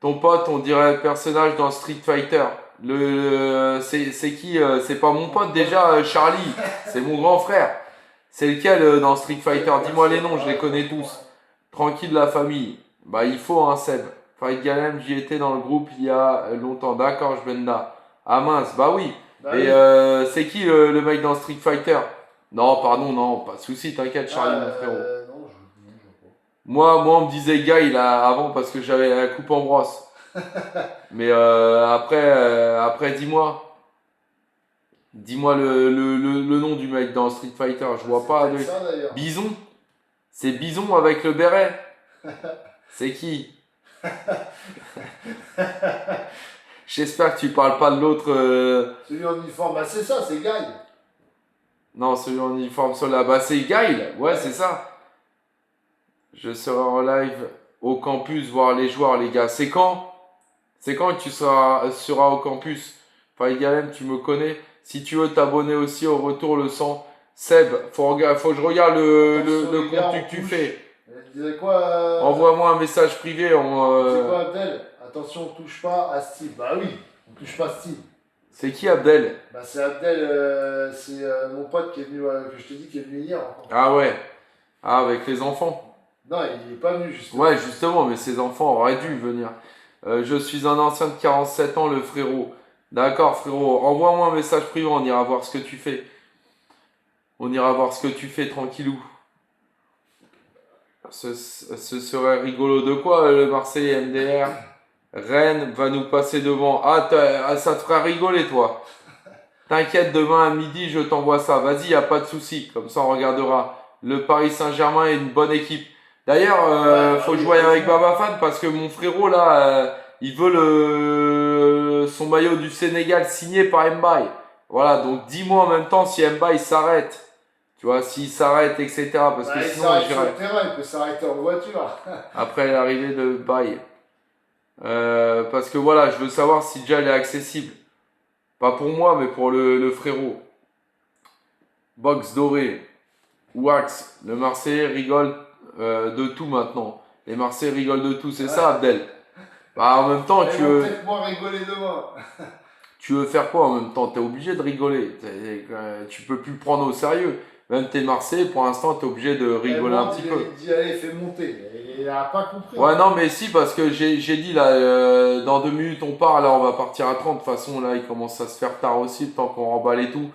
Ton pote, on dirait le personnage dans Street Fighter. C'est qui? C'est pas mon pote déjà, Charlie. C'est mon grand frère. C'est lequel dans Street Fighter? Dis-moi les noms, je les connais tous. Tranquille la famille. Bah il faut hein Seb. Fight Galem, j'y étais dans le groupe il y a longtemps. D'accord, Jbenda. Ah mince, bah oui. Bah Et oui. c'est qui le mec dans Street Fighter? Non, pardon, non, pas de soucis, t'inquiète Charlie mon frérot. Non, je vois Moi, on me disait Guy là avant parce que j'avais la coupe en brosse. Mais après, dis-moi. Dis-moi le nom du mec dans Street Fighter. Je vois pas. C'est ça, d'ailleurs. Bison? C'est Bison avec le béret? C'est qui? J'espère que tu parles pas de l'autre. Celui en uniforme, bah c'est ça, c'est Guy. Non, celui en uniforme sur là. Bah, c'est Guy, là. Ouais, c'est ça. Je serai en live au campus voir les joueurs, les gars. C'est quand? C'est quand que tu seras au campus? Farid Galem, tu me connais. Si tu veux t'abonner aussi au retour le sang. Seb, faut que je regarde le les gars, contenu on que tu touche. fais. Elle disait quoi Envoie-moi un message privé. C'est quoi Abdel? Attention, on touche pas à Steve. Bah oui, on touche pas à Steve. C'est qui Abdel? Bah c'est Abdel, c'est mon pote qui est venu, que je te dis qui est venu hier encore. Ah ouais. Ah, avec les enfants. Non, il est pas venu justement. Ouais, justement, mais ses enfants auraient dû venir. Je suis un ancien de 47 ans, le frérot. D'accord, frérot. Envoie-moi un message privé, on ira voir ce que tu fais. On ira voir ce que tu fais, tranquillou. Ce serait rigolo de quoi, le Marseille MDR? Rennes va nous passer devant. Ça te fera rigoler, toi. T'inquiète, demain à midi, je t'envoie ça. Vas-y, y a pas de souci. Comme ça, on regardera. Le Paris Saint-Germain est une bonne équipe. D'ailleurs, faut jouer avec Baba Fan parce que mon frérot, là, il veut son maillot du Sénégal signé par Mbaye. Voilà, donc dis-moi en même temps si Mbaye s'arrête. Tu vois, s'il s'arrête, etc. Parce que Il sinon, s'arrête sur j'irai. le terrain, il peut s'arrêter en voiture. Après l'arrivée de Baye. Parce que voilà, je veux savoir si déjà elle est accessible. Pas pour moi, mais pour le frérot. Box doré. Wax. Le Marseillais rigole de tout maintenant. Les Marseillais rigolent de tout, c'est ça, Abdel? Bah, en même temps, Ils vont peut-être moins rigoler demain. tu veux faire quoi en même temps? T'es obligé de rigoler. Tu peux plus le prendre au sérieux. Même t'es Marseillais, pour l'instant, t'es obligé de rigoler un petit peu. Il dit, allez, fais monter. Il n'a pas compris. Ouais, non, mais si, parce que j'ai dit là, dans 2 minutes on part, là on va partir à 30. De toute façon, là il commence à se faire tard aussi, le temps qu'on remballe et tout.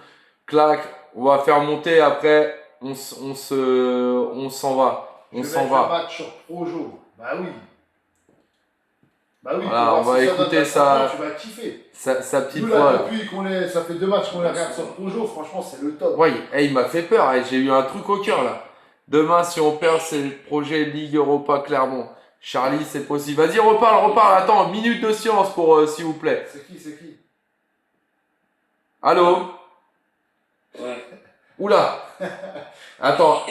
Clac, on va faire monter, après on s'en va. On s'en Le va. match sur Projo. Bah oui. Bah oui, Voilà, pour on voir va si ça écouter donne ça. la tu vas kiffer. Sa petite Nous, voix. là, depuis ça fait 2 matchs qu'on les regarde sur Projo, franchement, c'est le top. Ouais, il m'a fait peur, j'ai eu un truc au cœur là. Demain, si on perd, c'est le projet Ligue Europa Clermont. Charlie, c'est possible. Vas-y, reparle. Attends, minute de silence pour, s'il vous plaît. C'est qui Allô? Ouais. Oula. Attends.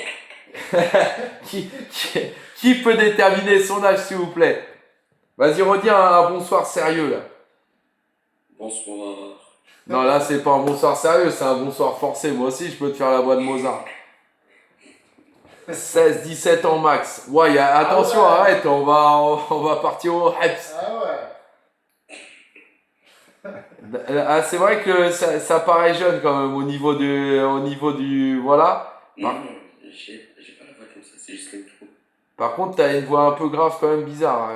qui peut déterminer son âge, s'il vous plaît? Vas-y, redis un bonsoir sérieux, là. Bonsoir. Non, là, c'est pas un bonsoir sérieux, c'est un bonsoir forcé. Moi aussi, je peux te faire la voix de Mozart. 16, 17 ans max. Ouais, attention, Ah ouais. arrête, on va partir au Heps. Ah ouais. Ah, c'est vrai que ça paraît jeune quand même au niveau du voilà. Non, j'ai pas la voix comme ça, c'est juste le micro. Par contre, t'as une voix un peu grave quand même bizarre.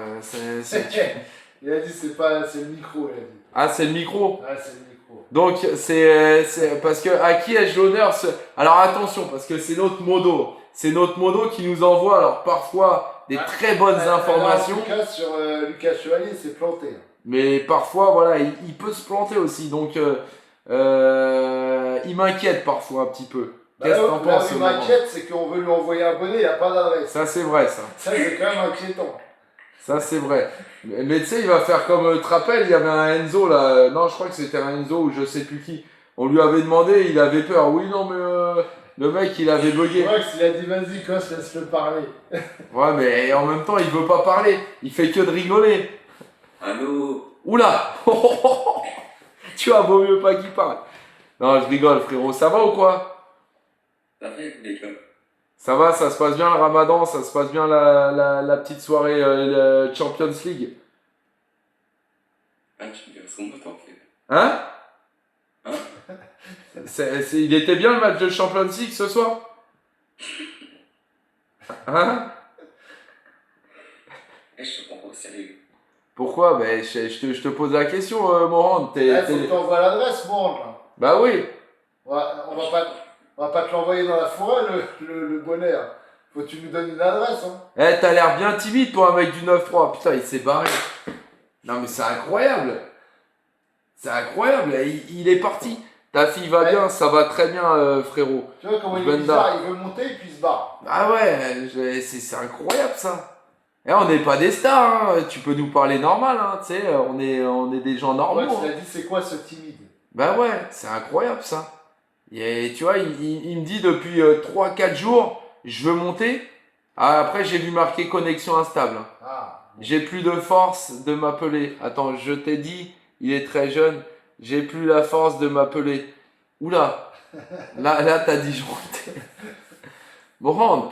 Il a dit c'est le micro, il a dit. Ah, c'est le micro. Ah, c'est le micro. Donc c'est parce que à qui ai-je l'honneur Alors attention, parce que c'est notre modo. C'est notre modo qui nous envoie alors parfois des très bonnes informations. Lucas Chevalier s'est planté. Mais parfois, voilà, il peut se planter aussi. Donc il m'inquiète parfois un petit peu. Qu'est-ce que t'en penses? Ce qui m'inquiète, c'est qu'on veut lui envoyer un bonnet, il n'y a pas d'adresse. Ça, c'est vrai, ça. Ça, c'est quand même inquiétant. Ça, c'est vrai. Mais tu sais, il va faire comme, tu te rappelles, il y avait un Enzo là. Non, je crois que c'était un Enzo ou je sais plus qui. On lui avait demandé, il avait peur. Oui, non, mais le mec, il avait bugué. Max, il a dit vas-y, Cos, laisse-le parler. Ouais, mais en même temps, il veut pas parler. Il fait que de rigoler. Allô? Oula. Tu vois, vaut mieux pas qu'il parle. Non, je rigole, frérot. Ça va ou quoi? Ça va, les gars? Ça va, ça se passe bien le ramadan, ça se passe bien la petite soirée Champions League. Ah, tu me dis ce qu'on m'attend, en fait. Hein? Hein? Il était bien le match de Champions League ce soir? Hein? Eh, je te prends pas au sérieux. Pourquoi? Ben, je te pose la question, Morand. Faut que t'envoies l'adresse, bon. Bah oui. On va pas te l'envoyer dans la forêt, le bonnet. Hein. Faut que tu nous donnes une adresse. Hein. Eh, t'as l'air bien timide pour un mec du 9-3. Putain, il s'est barré. Non, mais c'est incroyable. C'est incroyable. Il est parti. Ta fille va bien, ça va très bien, frérot. Tu vois comment il est Benda. bizarre, il veut monter et puis il se barre. Ah ouais, c'est incroyable ça. Et on n'est pas des stars, hein. Tu peux nous parler normal, hein. Tu sais, on est des gens normaux. Ouais, tu hein. l'as dit, c'est quoi ce timide? Bah ouais, c'est incroyable ça. Et tu vois, il me dit depuis 3-4 jours, je veux monter. Ah, après, j'ai vu marquer connexion instable. Ah. J'ai plus de force de m'appeler. Attends, je t'ai dit, il est très jeune. J'ai plus la force de m'appeler. Oula, là t'as dit je montais. Morand,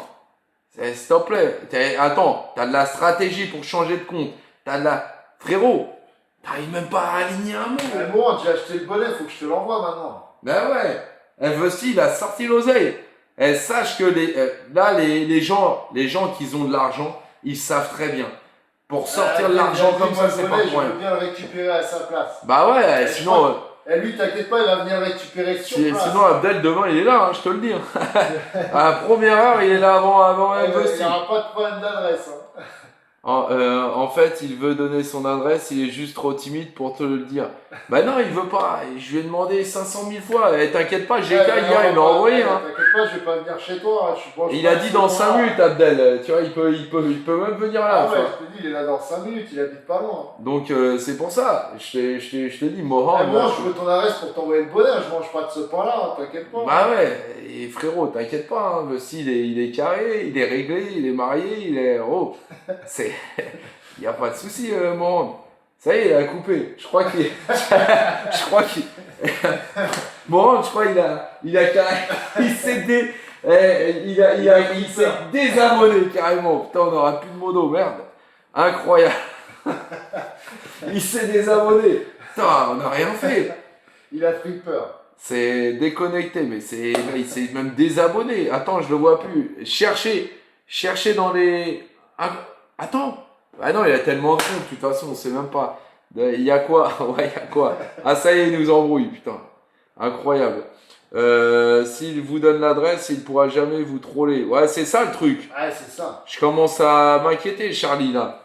s'il te plaît. Attends, t'as de la stratégie pour changer de compte. Frérot, t'arrives même pas à aligner un mot. Eh, bon, j'ai acheté le bonnet, faut que je te l'envoie maintenant. Ben ouais, il a sorti l'oseille. Sache que les gens qui ont de l'argent, ils savent très bien. Pour sortir de l'argent comme ça, c'est pas Je pour rien. veux bien le récupérer à sa place. Bah ouais, Et sinon, lui, t'inquiète pas, il va venir le récupérer sur place. sinon Abdel demain il est là, hein, je te le dis. Hein. À la première heure, il est là avant Il Investing. n'y aura pas de problème d'adresse. Hein. En fait, il veut donner son adresse, il est juste trop timide pour te le dire. Bah non, il veut pas. Je lui ai demandé 500 000 fois. T'inquiète pas, GK hier, il m'a envoyé. Hein. T'inquiète pas, je vais pas venir chez toi. Hein. Et il a dit dans 5 minutes, Abdel. Tu vois, il peut même venir là. Ah ouais, je te dis, il est là dans 5 minutes, il habite pas loin. Donc c'est pour ça. Je t'ai dit, Moran. Moi, je veux ton adresse pour t'envoyer le bonnet. Je mange pas de ce pain-là, hein, t'inquiète pas. Bah ouais. Et frérot, t'inquiète pas. Hein. Le style, il est carré, il est réglé, il est marié, il est. Oh, c'est. Il n'y a pas de souci, Moran. Ça y est, il a coupé. Je crois qu'il. Je crois qu'il. Moran, je crois qu'il a carré. Il s'est il s'est désabonné carrément. Putain, on n'aura plus de mono, merde. Incroyable. Il s'est désabonné. Putain, on n'a rien fait. Il a pris peur. C'est déconnecté, mais il s'est même désabonné. Attends, je le vois plus. Cherchez dans les. Attends. Ah non, il a tellement de comptes, de toute façon, on sait même pas. Il y a quoi? Ouais, il y a quoi? Ah, ça y est, il nous embrouille, putain. Incroyable. S'il vous donne l'adresse, il pourra jamais vous troller. Ouais, c'est ça le truc. Ouais, c'est ça. Je commence à m'inquiéter, Charlie, là.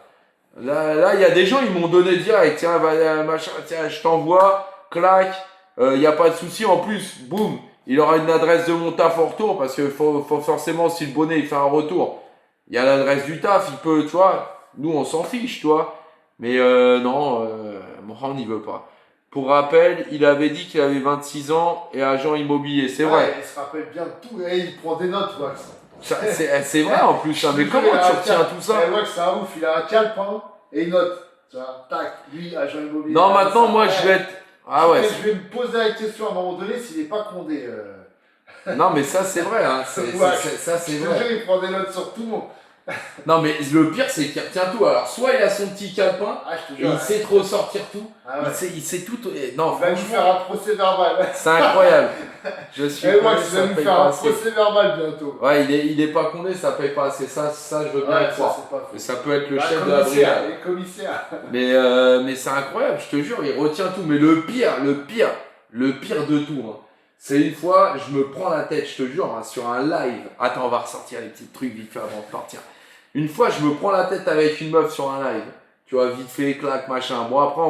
Là, il y a des gens, ils m'ont donné direct. Tiens, machin, tiens, je t'envoie, clac. Il n'y a pas de souci. En plus, boum, il aura une adresse de mon taf en retour parce que faut forcément, si le bonnet il fait un retour, il y a l'adresse du taf, il peut, tu vois. Nous, on s'en fiche, tu vois. Mais non, Moran n'y veut pas. Pour rappel, il avait dit qu'il avait 26 ans et agent immobilier. C'est vrai. Il se rappelle bien de tout. Et il prend des notes, Wax. C'est vrai en plus. Hein. Mais comment tu retiens tout ça? Wax, c'est un ouf. Il a un calepin et il note. Tu vois, tac, lui, agent immobilier. Non, maintenant, moi, je vais être. Ah ouais. Je vais me poser la question à un moment donné s'il n'est pas condé. Non, mais ça, c'est vrai. Hein. Ça, c'est vrai. Je te jure, il prend des notes sur tout le monde. Non, mais le pire, c'est qu'il retient tout. Alors, soit il a son petit calepin, et il sait trop sortir tout. Ah ouais. Il sait tout. Non, Il va nous faire un procès verbal. c'est incroyable. Je suis Et moi, condé, il va ça nous paye faire pas un assez. procès verbal bientôt. Ouais, il est pas condé, ça paye pas assez. Ça, je veux bien le ça, croire. c'est pas faux. Mais ça peut être le Ah, chef de la commissaire, brigade. les commissaires. Mais c'est incroyable, je te jure, il retient tout. Mais le pire de tout, hein, c'est une fois, je me prends la tête, je te jure, hein, sur un live. Attends, on va ressortir les petits trucs vite fait avant de partir. Une fois, je me prends la tête avec une meuf sur un live. Tu vois, vite fait, clac, machin. Bon, après,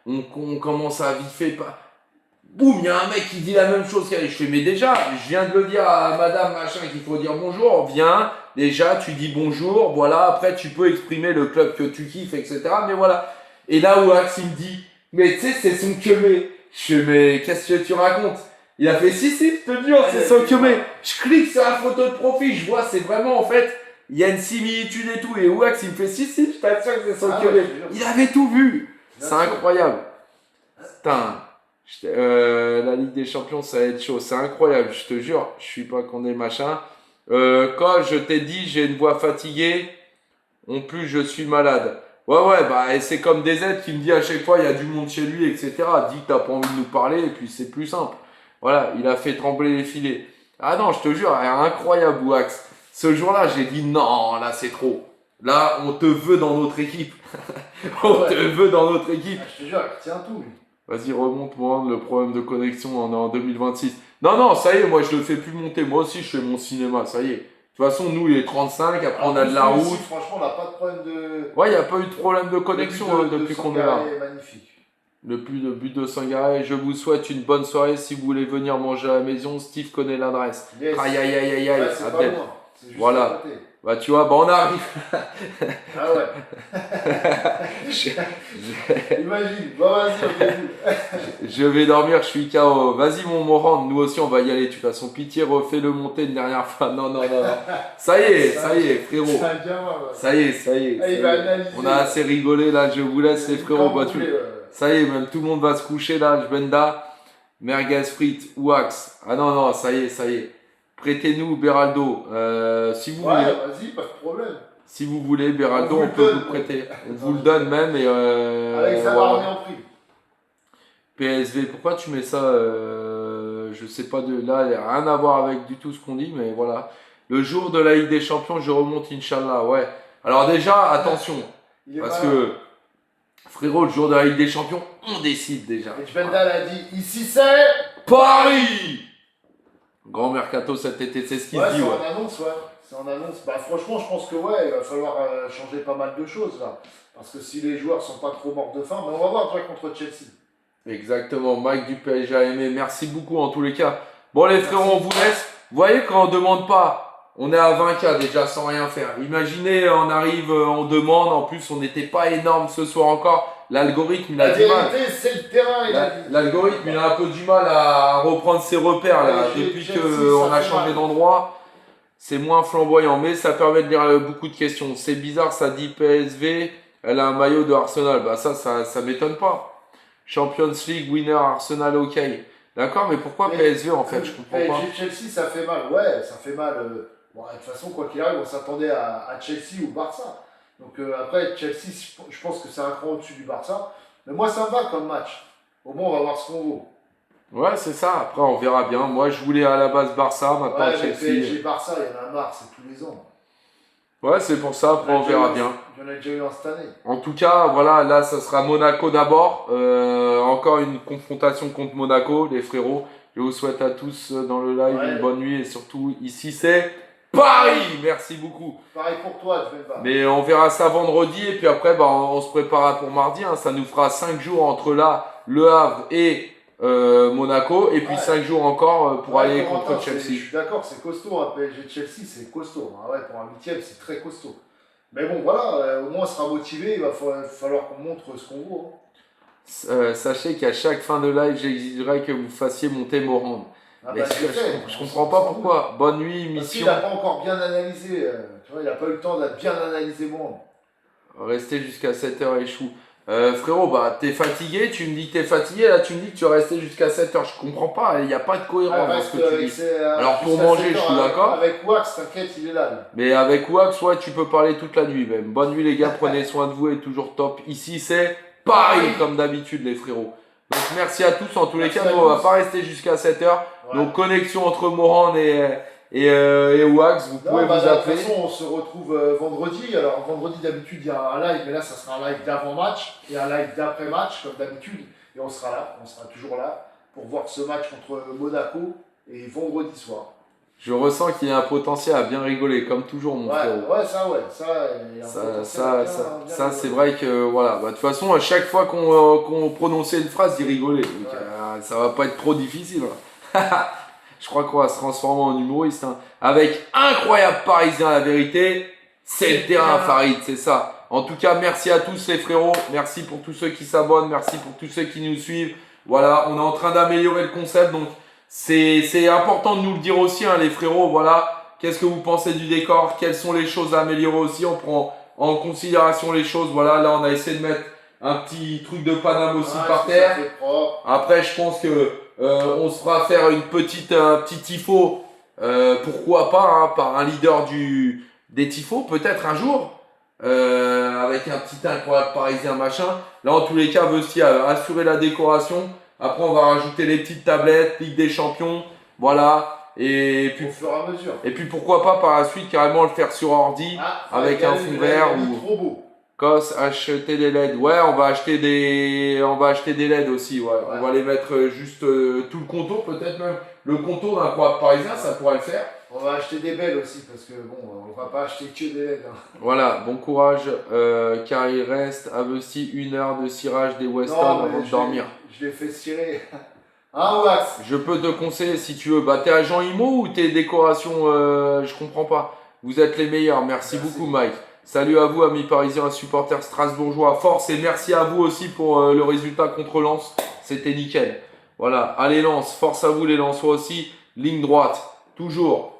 on commence à vite fait. Boum, il y a un mec qui dit la même chose qu'elle. Je fais, mais déjà, je viens de le dire à madame, machin, qu'il faut dire bonjour. Viens, déjà, tu dis bonjour. Voilà, après, tu peux exprimer le club que tu kiffes, etc. Mais voilà. Et là où Axe, il me dit, mais tu sais, c'est son queumé. Je fais, mais qu'est-ce que tu racontes? Il a fait, si, je te jure, c'est son queumé. Je clique sur la photo de profil, je vois, c'est vraiment, en fait, il y a une similitude et tout. Et Wax, il me fait, si, je t'assure que c'est son queumé. Il avait tout vu. C'est incroyable. Putain. La Ligue des Champions, ça va être chaud. C'est incroyable, je te jure. Je suis pas condé, machin. Quand je t'ai dit, j'ai une voix fatiguée, en plus, je suis malade. Ouais, bah, et c'est comme DZ qui me dit à chaque fois, il y a du monde chez lui, etc. Dis que t'as pas envie de nous parler, et puis c'est plus simple. Voilà, il a fait trembler les filets. Ah non, je te jure, incroyable, Wax. Ce jour-là, j'ai dit non, là, c'est trop. Là, on te veut dans notre équipe. On te veut dans notre équipe. Je te jure, il retient tout, lui. Vas-y, remonte-moi le problème de connexion, on est en 2026. Non, ça y est, moi, je le fais plus monter. Moi aussi, je fais mon cinéma, ça y est. De toute façon, nous, il est 35, après, on a de la route. Ici, franchement, on n'a pas de problème de. Ouais, il n'y a pas eu de problème de connexion depuis qu'on est là. Magnifique. Le but de Sangaré, je vous souhaite une bonne soirée. Si vous voulez venir manger à la maison, Steve connaît l'adresse. Yes. Aïe, Ouais, c'est pas Abdel. loin. C'est juste Voilà. à côté. Bah, tu vois, bah, on arrive. Ah ouais. Imagine. Bon, vas-y, on début. Je vais dormir, je suis KO. Vas-y, mon Morand, nous aussi, on va y aller. De toute façon, pitié, refais-le monter une dernière fois. Non. Ça y est, frérot. C'est un gamin, ouais. Ça y est. Ah, il va analyser. On a assez rigolé, là, je vous laisse, les frérots. Quand Bah, vous tu... voulez, ouais. Ça y est, même tout le monde va se coucher, là. Jbenda, merguez frites, wax. Ah non, ça y est. Prêtez-nous Beraldo. Si vous Ouais, voulez. vas-y, pas de problème. Si vous voulez, Beraldo, On vous on le peut donne. vous le prêter. On vous le donne même. Et Avec ça, voilà. va revenir en prix. PSV, pourquoi tu mets ça je sais pas de là, il n'y a rien à voir avec du tout ce qu'on dit, mais voilà. Le jour de la Ligue des Champions, je remonte, Inch'Allah, ouais. Alors déjà, attention, Il est Parce malin. que, frérot, le jour de la Ligue des Champions, on décide déjà. Et Jbendal a dit ici c'est. Paris! Grand mercato cet été, c'est ce qu'il Ouais, dit, c'est ouais. en annonce, ouais. C'est en annonce. Bah, franchement, je pense que ouais, il va falloir changer pas mal de choses là. Parce que si les joueurs sont pas trop morts de faim, mais on va voir déjà contre Chelsea. Exactement, Mike du PSG a aimé. Merci beaucoup en tous les cas. Bon les frérots, on vous laisse. Vous voyez quand on demande pas, on est à 20K déjà sans rien faire. Imaginez, on arrive, on demande, en plus on n'était pas énorme ce soir encore. L'algorithme il a La du mal. vérité, c'est le terrain, il a dit. L'algorithme il a un peu du mal à reprendre ses repères là. Ouais, Depuis Chelsea, qu'on ça a fait changé mal. d'endroit, c'est moins flamboyant. Mais ça permet de lire beaucoup de questions. C'est bizarre, ça dit PSV, elle a un maillot de Arsenal. Bah ça m'étonne pas. Champions League winner Arsenal, ok. D'accord, mais pourquoi Mais PSV en fait? Je comprends pas. PSG Chelsea, ça fait mal. Ouais, ça fait mal. Bon, de toute façon, quoi qu'il arrive, on s'attendait à Chelsea ou Barça. Donc après, Chelsea, je pense que c'est un cran au-dessus du Barça. Mais moi, ça me va comme match. Au moins, on va voir ce qu'on vaut. Ouais, c'est ça. Après, on verra bien. Moi, je voulais à la base Barça, maintenant Ouais, mais Chelsea. PSG Barça, il y en a marre, c'est tous les ans. Ouais, c'est pour ça. Après, on verra bien. J'en ai déjà eu un cette année. En tout cas, voilà, là, ça sera Monaco d'abord. Encore une confrontation contre Monaco, les frérots. Je vous souhaite à tous dans le live Ouais. une bonne nuit et surtout ici c'est Paris. Merci beaucoup. Pareil pour toi, je vais pas. Mais on verra ça vendredi et puis après, bah, on se préparera pour mardi. Hein. Ça nous fera 5 jours entre là, Le Havre et Monaco et puis Ouais. 5 jours encore pour aller Corentin, contre Je Chelsea. suis d'accord, c'est costaud. Un PSG Chelsea, c'est costaud. Ah ouais, pour un huitième, c'est très costaud. Mais bon, voilà, au moins on sera motivé. Il va falloir qu'on montre ce qu'on vaut. Hein. Sachez qu'à chaque fin de live, j'exigerai que vous fassiez monter Morand. Ah Mais bah, je, je sais, je on comprends s'en pas fout. pourquoi. Bonne nuit, Parce mission. qu'il n'a pas encore bien analysé. Tu vois, il n'a pas eu le temps d'être bien analysé moi. Rester jusqu'à 7h échoue. Frérot, bah t'es fatigué, tu me dis que t'es fatigué, là tu me dis que tu restais jusqu'à 7h. Je comprends pas, il n'y a pas de cohérence dans ce que tu dis. Alors, pour manger, je suis d'accord. Avec Wax, t'inquiète, il est là. lui. Mais avec Wax, ouais, tu peux parler toute la nuit même. Bonne nuit les gars, prenez soin de vous et toujours top. Ici c'est Paris comme d'habitude les frérots. Donc merci à tous, en tous les Merci cas, à nous on va tous. pas rester jusqu'à 7h. Ouais. Donc connexion entre Morand et Wax, vous Non, pouvez bah, vous de toute appeler. façon, on se retrouve vendredi. Alors, vendredi, d'habitude, il y a un live, mais là, ça sera un live d'avant-match et un live d'après-match, comme d'habitude. Et on sera là, on sera toujours là pour voir ce match contre Monaco et vendredi soir. Je ressens qu'il y a un potentiel à bien rigoler, comme toujours mon frérot. Ouais, ça, il y a un potentiel à bien Ça, c'est rigoler. vrai que voilà. Bah, de toute façon, à chaque fois qu'on prononçait une phrase, il rigolait. Donc, Ouais. ça va pas être trop difficile. Je crois qu'on va se transformer en humoriste. Hein. Avec incroyable parisien, la vérité, c'est le terrain, Farid, c'est ça. En tout cas, merci à tous les frérots. Merci pour tous ceux qui s'abonnent. Merci pour tous ceux qui nous suivent. Voilà, on est en train d'améliorer le concept. Donc, c'est important de nous le dire aussi, hein, les frérots. Voilà, qu'est-ce que vous pensez du décor? Quelles sont les choses à améliorer aussi? On prend en considération les choses. Voilà, là, on a essayé de mettre un petit truc de Paname aussi Ouais, par ça terre. fait propre. Après, je pense que on se fera faire un petit tifo, pourquoi pas, hein, par un leader des tifos, peut-être un jour, avec un petit incroyable parisien machin. Là, en tous les cas, Vesti a assuré la décoration. Après, on va rajouter les petites tablettes, Ligue des Champions, voilà. Et puis, Au fur et à mesure. pourquoi pas par la suite carrément le faire sur ordi, avec un fond vert ou trop beau. Cos, acheter des LED. Ouais, on va acheter des LED aussi. Ouais. On va les mettre juste tout le contour, peut-être même le contour d'un croix parisien, ça pourrait le faire. On va acheter des belles aussi parce que bon, on va pas acheter que des LED. Hein. Voilà, bon courage, car il reste à Vesti 1 heure de cirage des Weston Non, mais avant de dormir. Je l'ai fait cirer. Hein, Wax? Je peux te conseiller si tu veux. Bah, t'es agent IMO ou t'es décoration je comprends pas. Vous êtes les meilleurs. Merci beaucoup, Mike. Salut à vous, amis parisiens, supporters strasbourgeois. Force et merci à vous aussi pour le résultat contre Lens. C'était nickel. Voilà, allez Lens, force à vous les Lensois aussi. Ligne droite, toujours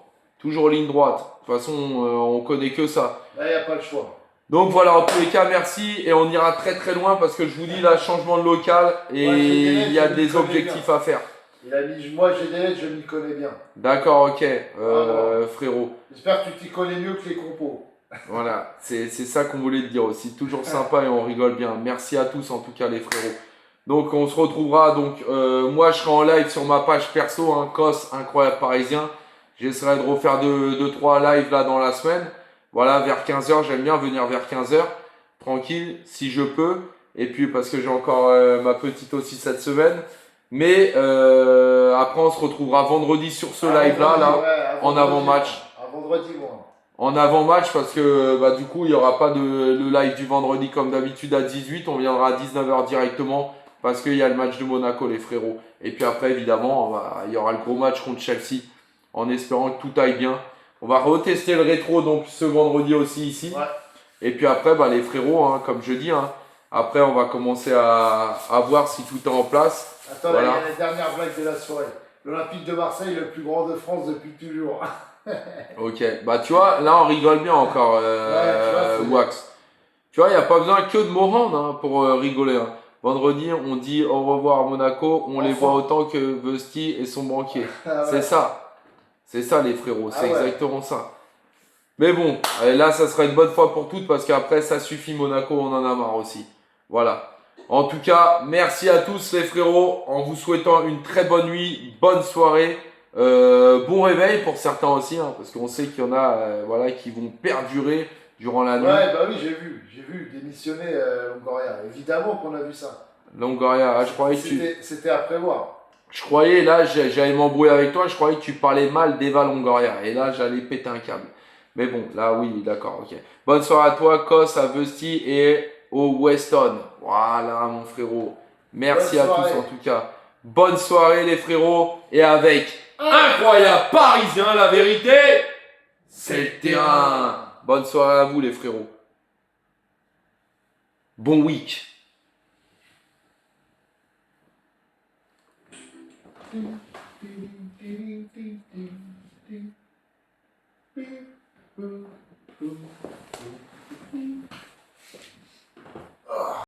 ligne droite. De toute façon, on connaît que ça. Là, il n'y a pas le choix. Donc voilà, en tous les cas, merci. Et on ira très très loin parce que je vous dis là, changement de local et Ouais, il y a je des m'y connais objectifs bien. à faire. Il a mis, moi j'ai des LED, je m'y connais bien. D'accord, ok, Bravo. frérot. J'espère que tu t'y connais mieux que les compos. Voilà, c'est ça qu'on voulait te dire aussi. Toujours sympa et on rigole bien. Merci à tous en tout cas les frérots. Donc on se retrouvera. Donc moi je serai en live sur ma page perso, hein, Cos incroyable parisien. J'essaierai de refaire 2-3 lives là dans la semaine. Voilà, vers 15h, j'aime bien venir vers 15h. tranquille, si je peux. Et puis parce que j'ai encore ma petite aussi cette semaine. Mais après, on se retrouvera vendredi sur ce live-là, là, en avant-match. À vendredi, moi. En avant-match parce que bah, du coup il n'y aura pas le live du vendredi comme d'habitude à 18, on viendra à 19h directement parce qu'il y a le match de Monaco les frérots. Et puis après évidemment il y aura le gros match contre Chelsea en espérant que tout aille bien. On va retester le rétro donc ce vendredi aussi ici. Ouais. Et puis après bah, les frérots hein, comme je dis, hein, après on va commencer à voir si tout est en place. Attends, Voilà. là, il y a les dernières blagues de la soirée. L'Olympique de Marseille, le plus grand de France depuis toujours. Ok, bah tu vois, là on rigole bien encore, tu vois, Wax. Tu vois, il n'y a pas besoin que de Morand hein, pour rigoler. Hein. Vendredi, on dit au revoir à Monaco, on les voit autant que Vesti et son banquier. Ah ouais. C'est ça. C'est ça les frérots, Ah c'est ouais. exactement ça. Mais bon, là ça sera une bonne fois pour toutes parce qu'après ça suffit Monaco, on en a marre aussi. Voilà. En tout cas, merci à tous les frérots, en vous souhaitant une très bonne nuit, bonne soirée. Bon réveil pour certains aussi, hein, parce qu'on sait qu'il y en a voilà, qui vont perdurer durant la nuit. Ouais, bah oui, j'ai vu démissionner Longoria. Évidemment qu'on a vu ça. Longoria, je croyais que C'était à prévoir. je croyais, là, j'allais m'embrouiller avec toi, je croyais que tu parlais mal d'Eva Longoria, et là, j'allais péter un câble. Mais bon, là, oui, d'accord, ok. Bonne soirée à toi, Kos, à Vesti et au Weston. Voilà, mon frérot. Merci Bonne à soirée. tous, en tout cas. Bonne soirée, les frérots, et avec incroyable parisien, la vérité, c'est le terrain. Bonne soirée à vous, les frérots. Bon week.